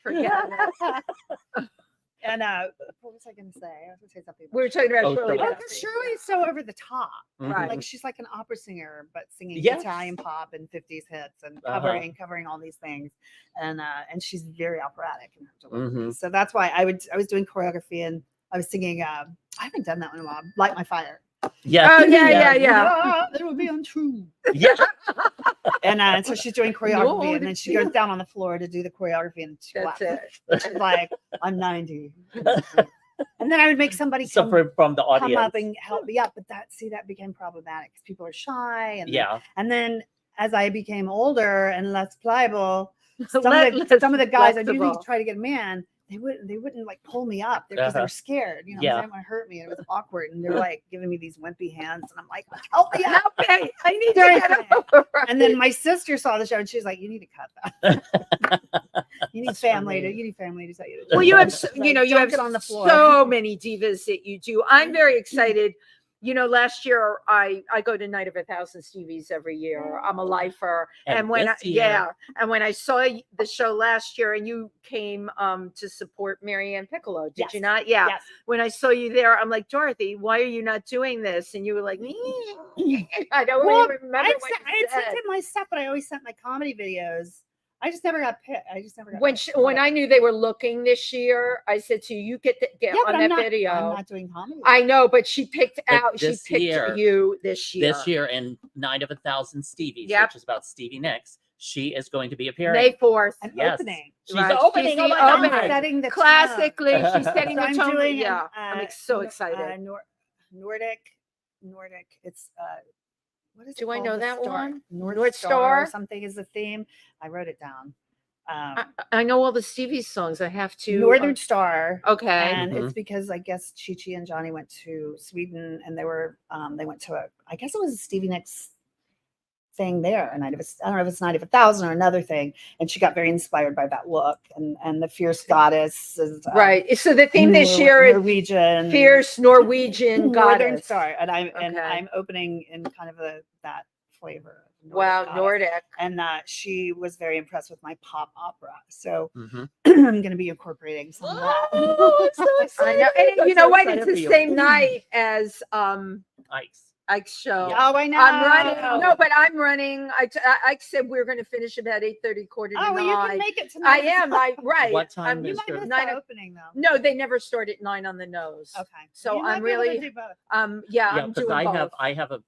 Forget it. And what was I going to say? I was going to say something. We were talking about Oh, Shirley Shirley Oh, because Bassey. Shirley's so over the top. Mhm. Like she's like an opera singer, but singing Yes. Italian pop and 50s hits and Uh-huh. covering all these things, and she's very operatic in her delivery. Mhm. So that's why I was doing choreography and I was singing. I haven't done that one in a while. Light My Fire. Yeah. Oh, yeah. Ah, it would be untrue. Yeah. And so she's doing choreography, No, and then she goes down on the floor to do the choreography, and she That's laughs. it. She's like, "I'm 90." And then I would make somebody So come from the up audience. and help me up, but that became problematic because people are shy, and Yeah. and then as I became older and less pliable, some Less of the guys I usually flexible. try to get a man, they wouldn't like pull me up because they Uh-huh. were scared, Yeah. they didn't want to hurt me, and it was awkward, and they're like giving me these wimpy hands, and I'm like, help me up. Help me. I need to Seriously. get up. And then my sister saw the show, and she's like, "You need to cut that. You need That's family funny. to tell you to do Well, that." you have, Like, you don't have get on the floor. so many divas that you do. I'm very excited. Last year I go to Night of 1,000 Stevies every year. I'm a lifer, and when this year- and when I saw the show last year, and you came to support Marianne Piccolo, did you Yes. not? Yeah. Yes. When I saw you there, I'm like, Dorothy, why are you not doing this? And you were like, I don't Well, even remember I what you had said. sent in my stuff, but I always sent my comedy videos. I just never got picked. I just never got When picked. when I knew they were looking this year, I said to you, get yeah, on but that I'm not, video. I'm not doing comedy. I know, but she picked But out. She this picked year- you this year. This year in Night of 1,000 Stevies, Yep. which is about Stevie Nicks, she is going to be appearing. May 4th. I'm Yes. opening. She's Right. opening. She's Oh the my opening. God. Setting the Classically, she's So setting tone. the So I'm tone. doing Yeah, I'm so excited. Nordic. It's what is it Do I called? know The that Star- one? North North Star Star? or something is the theme. I wrote it down. I know all the Stevie songs. I have to. Northern Star. Okay. And Mhm. it's because I guess Chi Chi and Johnny went to Sweden, and they went to I guess it was a Stevie Nicks thing there, and I don't know if it's Night of 1,000 or another thing, and she got very inspired by that look, and the fierce goddess is Right. So the theme this year is Norwegian fierce Norwegian Northern goddess. Star, and Okay. I'm opening in kind of that flavor. Nordic Wow, goddess. Nordic. And she was very impressed with my pop opera, so Mhm. I'm going to be incorporating some of that. Oh, I'm so I excited. know. And I'm you know so what? excited It's for the you. same night as Ike's. Ike's show. Oh, I know. I'm running. No, but I'm running. Ike said we're going to finish about 8:30, quarter to Oh, well, 9. you can make it tonight. I am. Right. What time You is might your- miss Nine the o- opening though. No, they never start at 9 on the nose. Okay. So You might I'm be able to really, do both. yeah, Yeah, I'm because doing both. I have a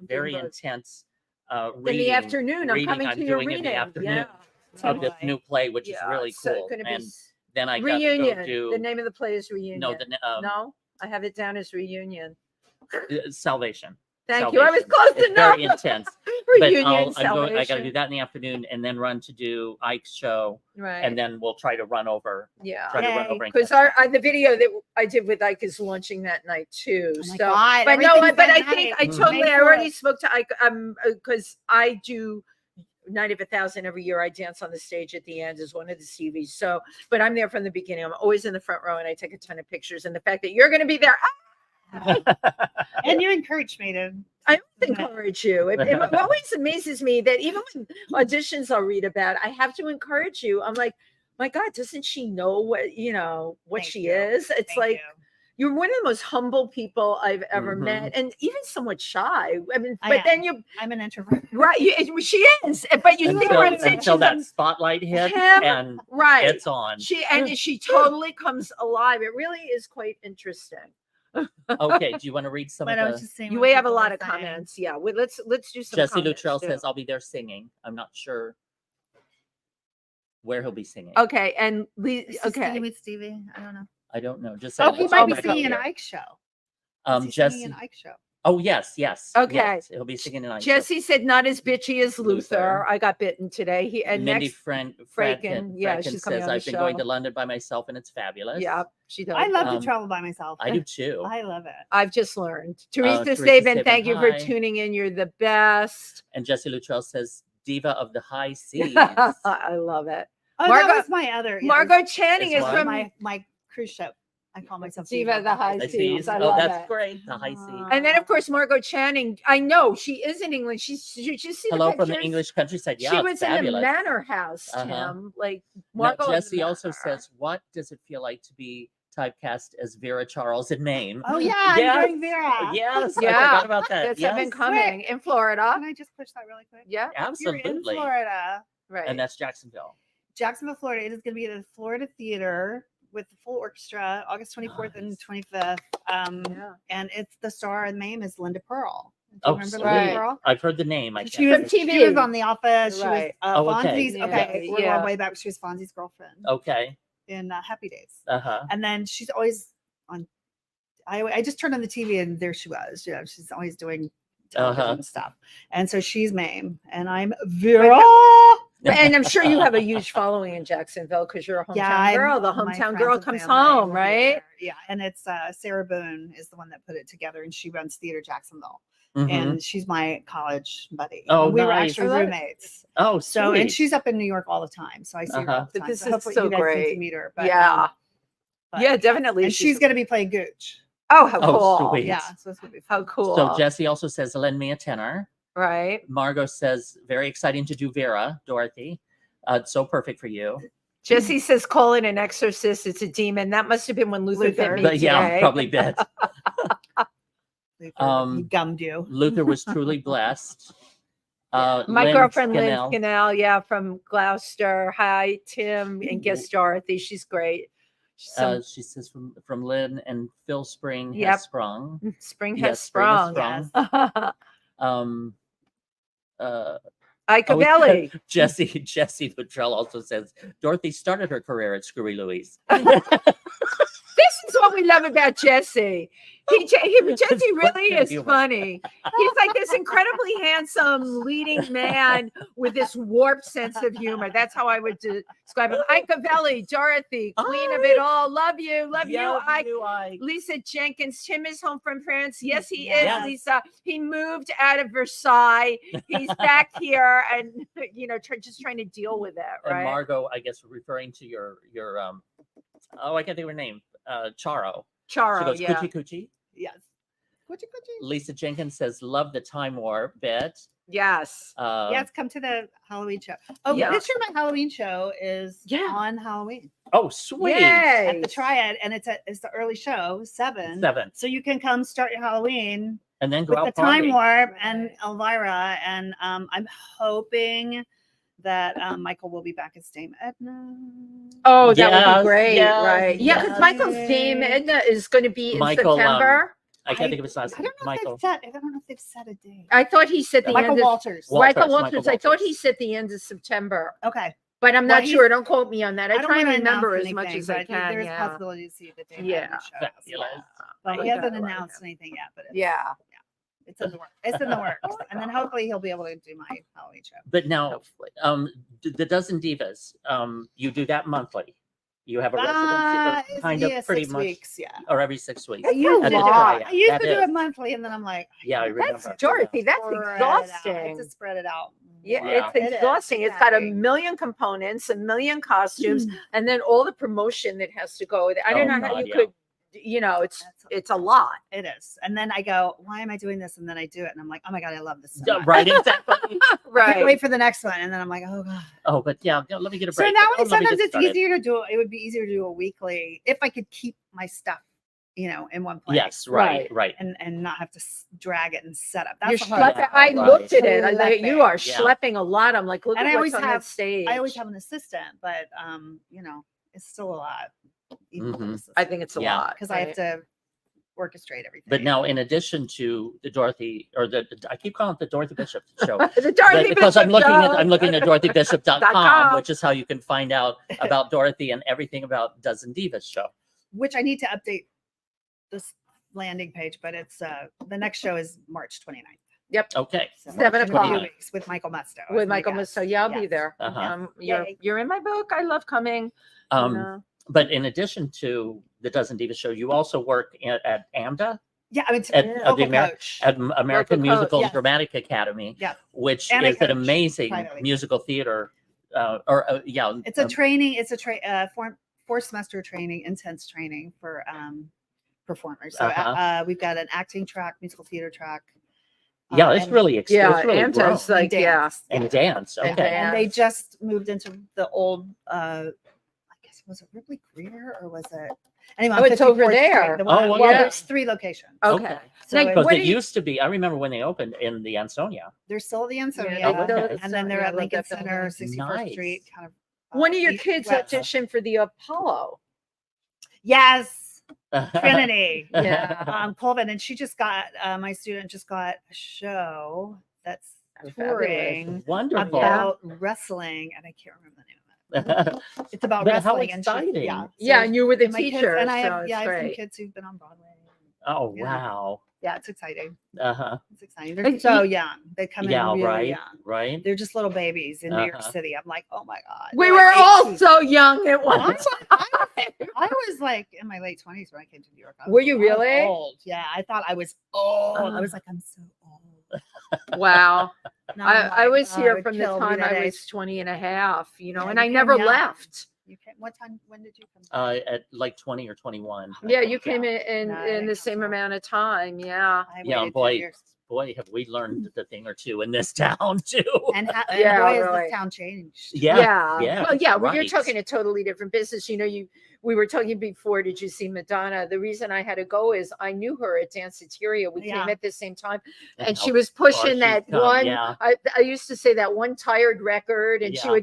very both. intense In reading. the afternoon, I'm reading coming I'm to your doing reading. in the afternoon Yeah. of this Totally. new play, which is Yeah, really so cool. gonna be And s- then I got Reunion. to go The do name of the play is Reunion. no, No, I have it down as Reunion. Salvation. Thank you. I was Salvation. close It's very enough. intense. Reunion I got to salvation. do that in the afternoon and then run to do Ike's show. Right. And then we'll try to run over. yeah. Try to run Yay. over. and Because catch up. the video that I did with Ike is launching that night too. Oh my so, God, but no, everything's but that I think night. I Mhm. totally. May I already 4th. spoke to Ike because I do Night of 1,000 every year. I dance on the stage at the end as one of the CVs. So, but I'm there from the beginning. I'm always in the front row and I take a ton of pictures. And the fact that you're going to be there, And you encouraged me to. I always encourage you. It always amazes me that even when auditions I'll read about, I have to encourage you. I'm like, my God, doesn't she know what Thank she you. is? It's Thank like you. you're one of the most humble people I've ever Mhm. met, and even somewhat shy. I mean, I but am. then you I'm an introvert. right, she is, but you see her in Until that situations, spotlight hit Him, and right? it's on. She totally comes alive. It really is quite interesting. Okay, do you want to read some But I of was the? just saying. You what have a people lot were of saying. comments. Yeah, let's do some. Jesse comments, Luttrell too. says, "I'll be there singing." I'm not sure where he'll be singing. Okay, and Is he singing okay. with Stevie? I don't know. I don't know. Just Oh, saying, he it's might on be my singing an calendar. Ike show. Is he singing Jesse. an Ike show? Oh yes. Okay. Yes, he'll be singing tonight. Jesse said not as bitchy as Luther. Luther. I got bitten today. He and Mindy next, Franken, yeah, she's coming says, on the "I've been going show." to London by myself and it's fabulous." yeah, she does. I love Um, to travel by myself. I do too. I love it. I've just learned. Teresa Teresa Saban, Saban, thank you for hi. tuning in. You're the best. And Jesse Luttrell says, "Diva of the high seas." I love it. Oh, Margot- that was my other. Margot Channing It's is what? from my cruise ship. I call myself Diva of the High High seas. seas. I Oh, love that's it. great. The high seas. And then of course Margot Channing. I know she is in England. She see Hello the from the pictures? English countryside. Yeah, she it's was in the fabulous. Manor House, Tim. Uh-huh. Like Now, Margot. in the Jesse also Manor. says, "What does it feel like to be typecast as Vera Charles in Maine?" Oh yeah, Yes. I'm doing Vera. Yes, I Yeah. forgot about that. That's Yes. been coming in Florida. Can I just push that really quick? Yeah, You're in Absolutely. Florida, right. And that's Jacksonville. Jacksonville, Florida. It is going to be at the Florida Theater with the full orchestra, August 24th and Nice. 25th. Yeah. And it's the star of the name is Linda Pearl. Do you Oh, remember sweet. Linda Right. Pearl? I've heard the name. I She can't was, think- she was on The Office. She Right. was Oh, okay. Fonzie's. Yeah. Okay, we're Yeah. going way back. She was Fonzie's girlfriend Okay. in Happy Days. Uh-huh. And then she's always on. I just turned on the TV and there she was. You know, she's always doing television Uh-huh. stuff. And so she's Mame and I'm Vera. And I'm sure you have a huge following in Jacksonville because you're a hometown girl. The my hometown friends girl and comes family home, will be right? there. Yeah, and it's Sarah Boone is the one that put it together, and she runs Theater Jacksonville, Mhm. and she's my college buddy. Oh, And we were nice. actually I love it. roommates. Oh, So, and sweet. she's up in New York all the time, so I see her Uh-huh. all the But time. this is hopefully so you guys get great. to meet her. Yeah. But- Yeah, definitely. And she's going to be playing Gooch. Oh, how Oh, cool. sweet. Yeah, so it's going to be How fun. cool. So Jesse also says, "Lend me a tenor." right. Margot says, "Very exciting to do Vera, Dorothy. It's so perfect for you." Jesse says, call it an exorcist. It's a demon. That must have been when Luther bit me But yeah, today. probably bit. He Um, gummed you. Luther was truly blessed. My Lynn girlfriend, Scannell, Lynn Scannell, yeah, from Gloucester. Hi, Tim, and guest Dorothy. She's great. She's some she says from Lynn and Phil Spring Yep. has sprung. spring Yes, has spring has sprung. sprung. Um, Icabelli. Jesse Luttrell also says Dorothy started her career at Screwy Louie's. This is what we love about Jesse. Jesse really is humor. funny. He's like this incredibly handsome leading man with this warped sense of humor. That's how I would describe him. Icabelli, Dorothy, queen of it all. Love you, Ike. Ike. Lisa Jenkins. Tim is home from France. Yes, he Yes. is, Lisa. He moved out of Versailles. He's back here and just trying to deal with it, And right? Margot, I guess, referring to your I can't think of her name. Charo. She Charo, goes yeah. coochie coochie. Yes. Coochie coochie. Lisa Jenkins says, "Love the Time Warp bit." Yes. Yes, come to the Halloween show. Oh, Yeah. this year my Halloween show is Yeah. on Halloween Oh, sweet. Yay. at the Triad, and it's the early show, 7. 7. So you can come start your Halloween And then go with out the Time partying. Warp and Elvira, and I'm hoping that Michael will be back as Dame Edna. Oh, that would Yes, be great, yes, right? Yeah, because yes. Michael's Dame Edna is going to be in Michael, September. I can't think of his last I name. don't know Michael. I don't know if they've set a date. I thought he said the Michael end of Walters. Michael Walters, Walters. I thought he Walters. said the end of September, Okay. but I'm Well, not he's- sure. Don't quote me on that. I don't try and wanna remember announce as much anything, as I but can. There's a Yeah. possibility to see the Dame Yeah. Edna show. Fabulous. But I he like hasn't that, I like announced that. anything yet. But it's, Yeah. It's in the works. It's in the works. And then hopefully he'll be able to do my Halloween show. But now, Hopefully. the Dozen Divas, you do that monthly. You have a Uh, residency, or kind of yeah, pretty 6 much, weeks, yeah. or every 6 weeks. I used, At to the do, Triad. I used That to do is. it monthly, and then I'm like, Yeah, I remember. That's Dorothy. That's spread it out. I exhausting. have to spread it out. Yeah, more. Yeah. it's It is. exhausting. It's got a Exactly. million components, a million costumes, and then all the promotion that has to go with it. I don't Oh, know how God, you yeah. could, That's- it's a lot. It is. And then I go, why am I doing this? And then I do it, and I'm like, oh my god, I love this. So Yeah, much. right, exactly. I can't wait for the next one. And then I'm like, oh god. Oh, but yeah, let me get a So break. now Oh, let me sometimes get it's started. easier to do. It would be easier to do a weekly if I could keep my stuff, in one place. Yes, right, right. And not have to drag it and set up. You're That's the hard schlepping. part. I Right. looked at it. I like, you are Yeah. schlepping a lot. I'm like, look And at I what's always on have- that stage. I always have an assistant, but it's still a lot. Mhm. I think it's a Yeah. lot because I have to orchestrate everything. But now, in addition to the Dorothy, I keep calling it the Dorothy Bishop show. the Dorothy Because I'm Bishop looking at show. DorothyBishop.com, which is how you can find out about Dorothy and everything about Dozen Divas show. which I need to update this landing page, but it's the next show is March 29th. Okay. So 7 in a few o'clock. weeks with Michael Musto. as With my Michael guest. Musto. Yeah, I'll be Yes. there. Uh-huh. Yay. You're in my book. I love coming. you Um, know. But in addition to the Dozen Divas show, you also work at AMDA, Yeah, I mean, At- yeah. of the Vocal Ameri- coach. at American Local code, Musical yes. Dramatic Academy, Yeah. which And I is an coach amazing privately. musical theater. It's a training. It's a 4-semester training, intense training for performers. So we've got an acting track, musical theater track. yeah, it's and- really it's really Anta's grown. like, yeah. dance. And dance. And Okay. And they just moved into the old, I guess, was it Ripley Greer or was it? Anyway, Oh, on it's over 54th Street, there. the one- Oh, well, yeah. there's 3 locations. Okay. Okay. So Now, it's- Because what it do you- used to be, I remember when they opened in the Ansonia. they're still at the Ansonia, Yeah, they're still at and the then they're Ansonia. I at love Lincoln that Center, building. 64th Nice. Street, kind of. One of your east, kids west. auditioned for the Apollo. Yes, Trinity. Yeah. Colvin, and she just got my student just got a show that's Oh, touring Wonderful. about wrestling, and I can't remember the name of it. It's about But how wrestling and she- exciting. yeah, Yeah, so- and you were the and my kids- teacher. and I so have it's I have some great. kids who've been on Broadway. Oh, Yeah. wow. Yeah, it's exciting. Uh-huh. It's exciting. And They're so you- young. They come in Yeah, really right. young. Right. They're just little babies in New York Uh-huh. City. I'm like, oh my god. We They're were like all 18. so young at I once. was like in my late 20s when I came to New York. I Were was- you I was really? old. Yeah, I thought I was old. I was like, I'm so old. Wow. Now I'm I like, was oh, it here would from the kill me time that I age. was 20 and a half, Yeah, and you I came never young. left. You came. What time? When did you come? At like 20 or 21. Yeah, you came in No, I in didn't the come same till- amount of time. Yeah. I Yeah, waited 2 boy. years. Boy, have we learned a thing or two in this town too. And Yeah, boy, has really. this town changed. Yeah. Well, yeah, well, you're right. talking a totally different business. We were talking before, did you see Madonna? The reason I had to go is I knew her at Danceteria. We Yeah. came at the same time. And And how she was far pushing she's that come, one. yeah. I used to say that one tired record, and Yeah.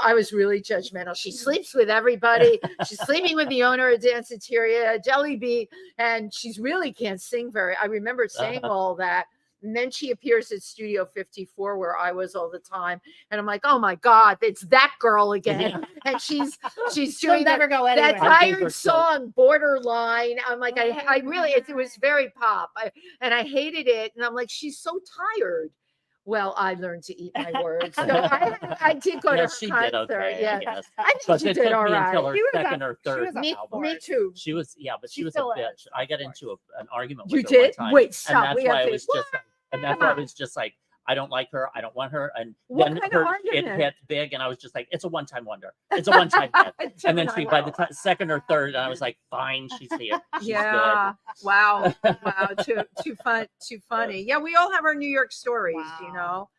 I was really judgmental. She sleeps with everybody. She's sleeping with the owner of Danceteria, Jelly Bee, and she's really can't sing I remember saying all that. And then she appears at Studio 54, where I was all the time. And I'm like, oh my God, it's that girl again. And she's She'll doing never go that anywhere. I think her tired so- song, Borderline. I'm like, I Oh, really, it was very pop. And I hated it. And I'm like, she's so tired. Well, I learned to eat my words. So I did go Yeah, to her she concert. did okay. Yeah. I guess. I think But she it did took all me right. until her She was second up- or she third was up Me, album. me too. She was, yeah, but she She was a still bitch. is, I got of into an argument You with her one did? time. Wait, And stop. that's We have why I to. was just like, and that's why I was just like, I don't like her. I don't want her. And What then kind of it argument? hit big, and I was just like, it's a one-time wonder. It's a one-time hit. And then she, by the time second or third, I was like, fine, she's here. She's Yeah. Wow. Wow. Too funny. Yeah, we all have our New York stories, Wow.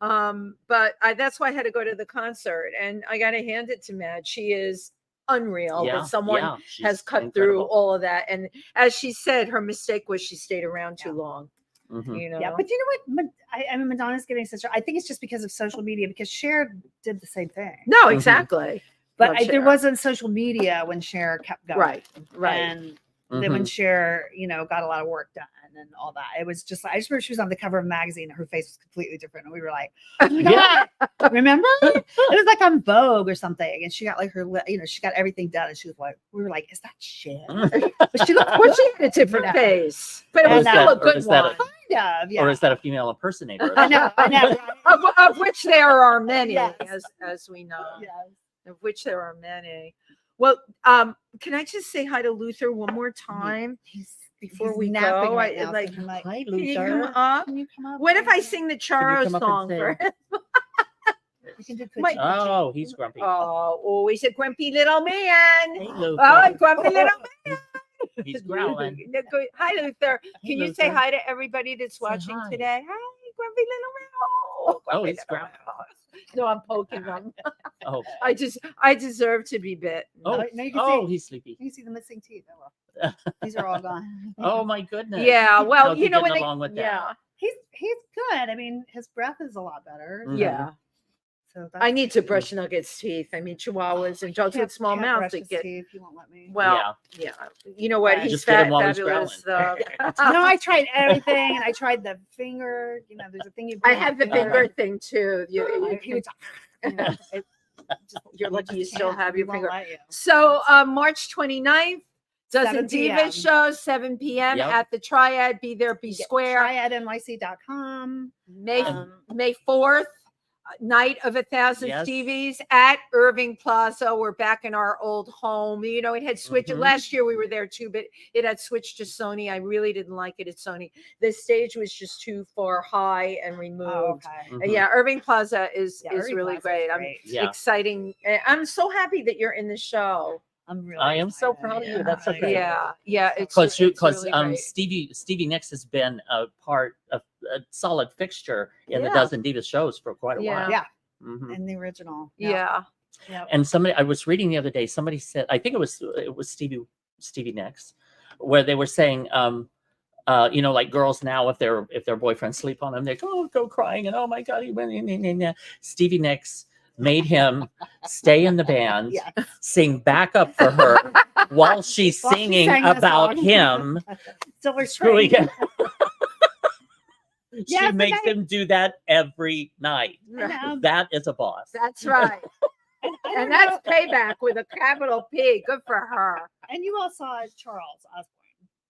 But that's why I had to go to the concert, and I got to hand it to Mad. She is unreal. good. That someone yeah, she's has cut incredible. through all of that. And as she said, her mistake was she stayed around too long. Mhm. You know. Yeah, but you know what? I mean, Madonna's getting such. I think it's just because of social media. Because Cher did the same thing. No, Mhm. exactly. But Love there Cher. wasn't social media when Cher kept going. Right. And then when Cher, got a lot of work done and all that, it was just like I just remember she was on the cover of a magazine and her face was completely different, and we were like, "Oh my Yeah. God." Remember? It was like on Vogue or something, and she got like her, she got everything done, and she was like, we were like, "Is that shit?" But she looked, Well, she had a different Yeah. face, but it And was still that- a good is that one. Kind of, yeah. Or is that a female impersonator? I know, right? Of which there are many, Yes. as we know. Yes. Of which there are many. Well, can I just say hi to Luther one more time before He's we napping go? right I, now, like, so I'm like, Hi, can you come Luther. up? can you come up? What if I sing the Charo come up and song sing? for him? You can do My- Oh, he's grumpy. Oh, he's a grumpy little man. Hey, Luther. Oh, grumpy little man. He's growling. Hi, Luther. Hey, Can you say Luther. hi to everybody that's watching hi. today? Hi, grumpy little man. Oh, Oh, grumpy he's little growling. man. No, I'm poking him. Oh, I deserve to be bit. oh, no, you can oh, see. he's sleepy. You can see the missing teeth. Oh, well. These are all gone. Oh my goodness. Yeah, well, How's he you know when getting they, along with that? yeah, He's good. I mean, his breath is a lot better. Mhm. yeah. So I need to brush Nugget's teeth. I mean, Chihuahuas and dogs with small mouths Brush that his get. teeth. He won't let me. Well, yeah. You know what? Right. He's Just get him fat, while he's fabulous. No, I tried everything, and I tried the finger. You know, there's a thing you. I put on have the finger. finger thing too. He would, you know, it just- You're lucky you just still can't. have He your won't finger. let you. So March 29th, Dozen 7 Diva p.m. show, 7 p.m. Yep. at the Triad. Be there, be square. TriadNYC.com. May 4th, night of 1,000 Yes. Stevies at Irving Plaza. We're back in our old home. You know, it had switched. Mhm. Last year we were there too, but it had switched to Sony. I really didn't like it at Sony. The stage was just too far high and removed. Oh, okay. Mhm. Yeah, Irving Plaza is Irving really Plaza is great. Yeah. Exciting. I'm so happy that you're in the show. I'm really. I am so excited. proud of you. That's so great. Yeah, yeah. Because it's because really great. Stevie Nicks has been a solid fixture in the Yeah. Dozen Divas shows for quite a Yeah. while. Yeah, Mhm. in the original. Yeah. Yep. And I was reading the other day, somebody said, I think it was Stevie Nicks, where they were saying, you know, like girls now, if their boyfriends sleep on them, they go crying and oh my god, he went. Stevie Nicks made him stay in the band, Yeah. sing backup for her while she's While she singing sang the about song. him Silver screwing String. him. She Yes, makes and him do that every night. I know. That is a boss. That's right. And, I And don't that's know- payback with a capital P. Good for her. and you all saw Charles Osborne.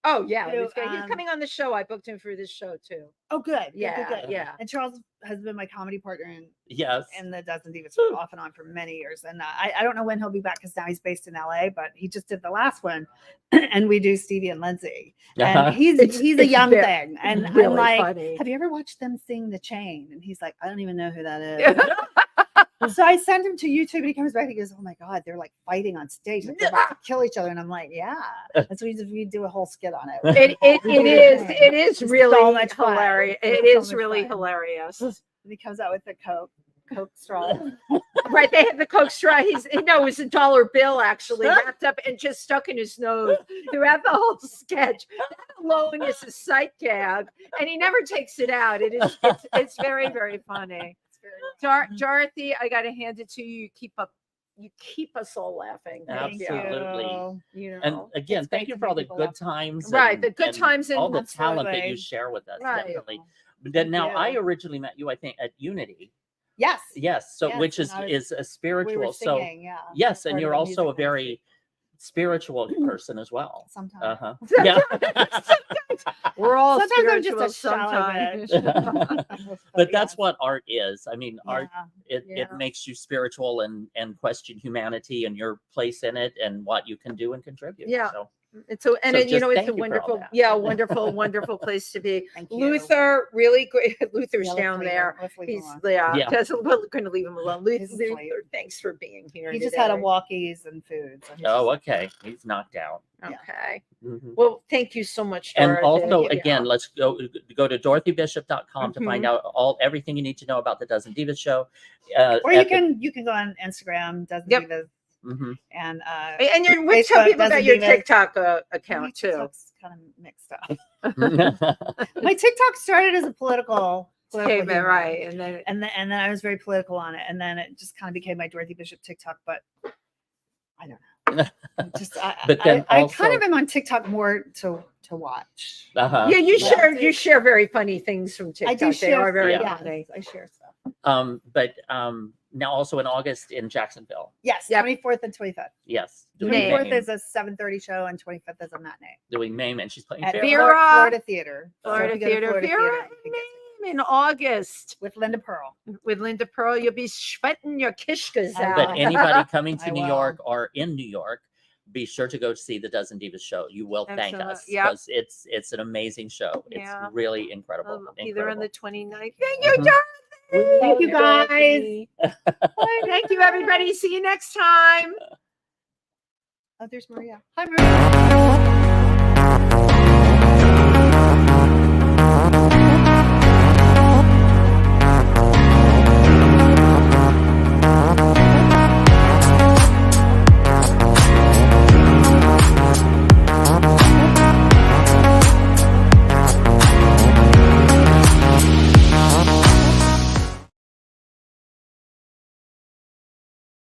Oh yeah, Who, he's coming on the show. I booked him for this show too. Oh, good. Yeah, Good. yeah. And Charles has been my comedy partner Yes. in the Dozen Divas off and on for many years. And I don't know when he'll be back because now he's based in LA, but he just did the last one. And we do Stevie and Lindsay. And he's a young very- thing. And really I'm like, funny. have you ever watched them sing The Chain? And he's like, I don't even know who that is. So I send him to YouTube and he comes back and he goes, oh my God, they're like fighting on stage. Like they're about to kill each other. And I'm like, yeah. And so we do a whole skit on it. It is It's really so much fun. hilarious. It It's so is much really fun. hilarious. And he comes out with the Coke straw. Right, they had the Coke straw. It was a dollar bill actually wrapped up and just stuck in his nose throughout the whole sketch. That alone is a sight gag, and he never takes it out. It's very, very funny. Dorothy, I got to hand it to you. You keep us all laughing. Thank you. Absolutely. You know. And again, It's thank great you to for all make the people good laugh. times. Right, the good times and all the talent that you absolutely. share with us. Right. Definitely. But then now you. I originally met you, I think, at Unity. Yes. Yes. So Yes, which is and is a We spiritual. were So singing, yeah. yes, Part and of you're the also a music very spiritual person as well. sometimes. Uh-huh. Yeah. We're all Sometimes I'm spiritual just a shallow sometimes. bitch. But that's what art is. I mean, art it Yeah. makes you spiritual and question humanity and your place in it and what you can do and contribute. Yeah. So It's so, and So it, just it's thank a you for all wonderful, that. wonderful, wonderful place to be. Thank you. Luther, really great. Luther's Yeah, let's down leave there. him- let's leave him He's alone. Yeah. we're going to leave him alone. He's asleep. Luther, thanks for being here. He just had a today. walkies and food. So he's oh, just- okay. He's knocked out. Okay. Mhm. Well, thank you so much. And Dorothy. also, Yeah. again, let's go to DorothyBishop.com to find out everything you need to know about the Dozen Divas show. Or you can go on Instagram, Dozen Yep. Divas, Mhm. and And you're tell Facebook people about doesn't your even- TikTok my account too. TikTok's kind of mixed up. My TikTok started as a political Statement, humor. right? And then And then I was very political on it, and then it just kind of became my Dorothy Bishop TikTok. But I don't know. Just But then I also- kind of am on TikTok more to watch. Uh-huh. yeah, you Yeah. share very funny things from TikTok. I do They share. are very Yeah. funny. I share stuff. But now also in August in Jacksonville. Yes, Yep. 24th and 25th. Yes. May. 24th Mame, is a 7:30 show and 25th is a matinee doing Mame, and she's playing at Vera. Vera. Florida Theater. So if Florida you go to Theater. Florida Vera Theater, you can get in August with Linda Pearl. with Linda Pearl. You'll be sweating your kishkas I out. But anybody coming I to New will. York or in New York, be sure to go see the Dozen Divas show. You will thank Absolutely. us Yep. because it's an amazing show. It's Yeah. really incredible. Either on incredible. the 29th. Thank you, Mhm. Dorothy. Thank you, guys. Thank you, everybody. See you next time. Oh, there's Maria. Hi, Maria.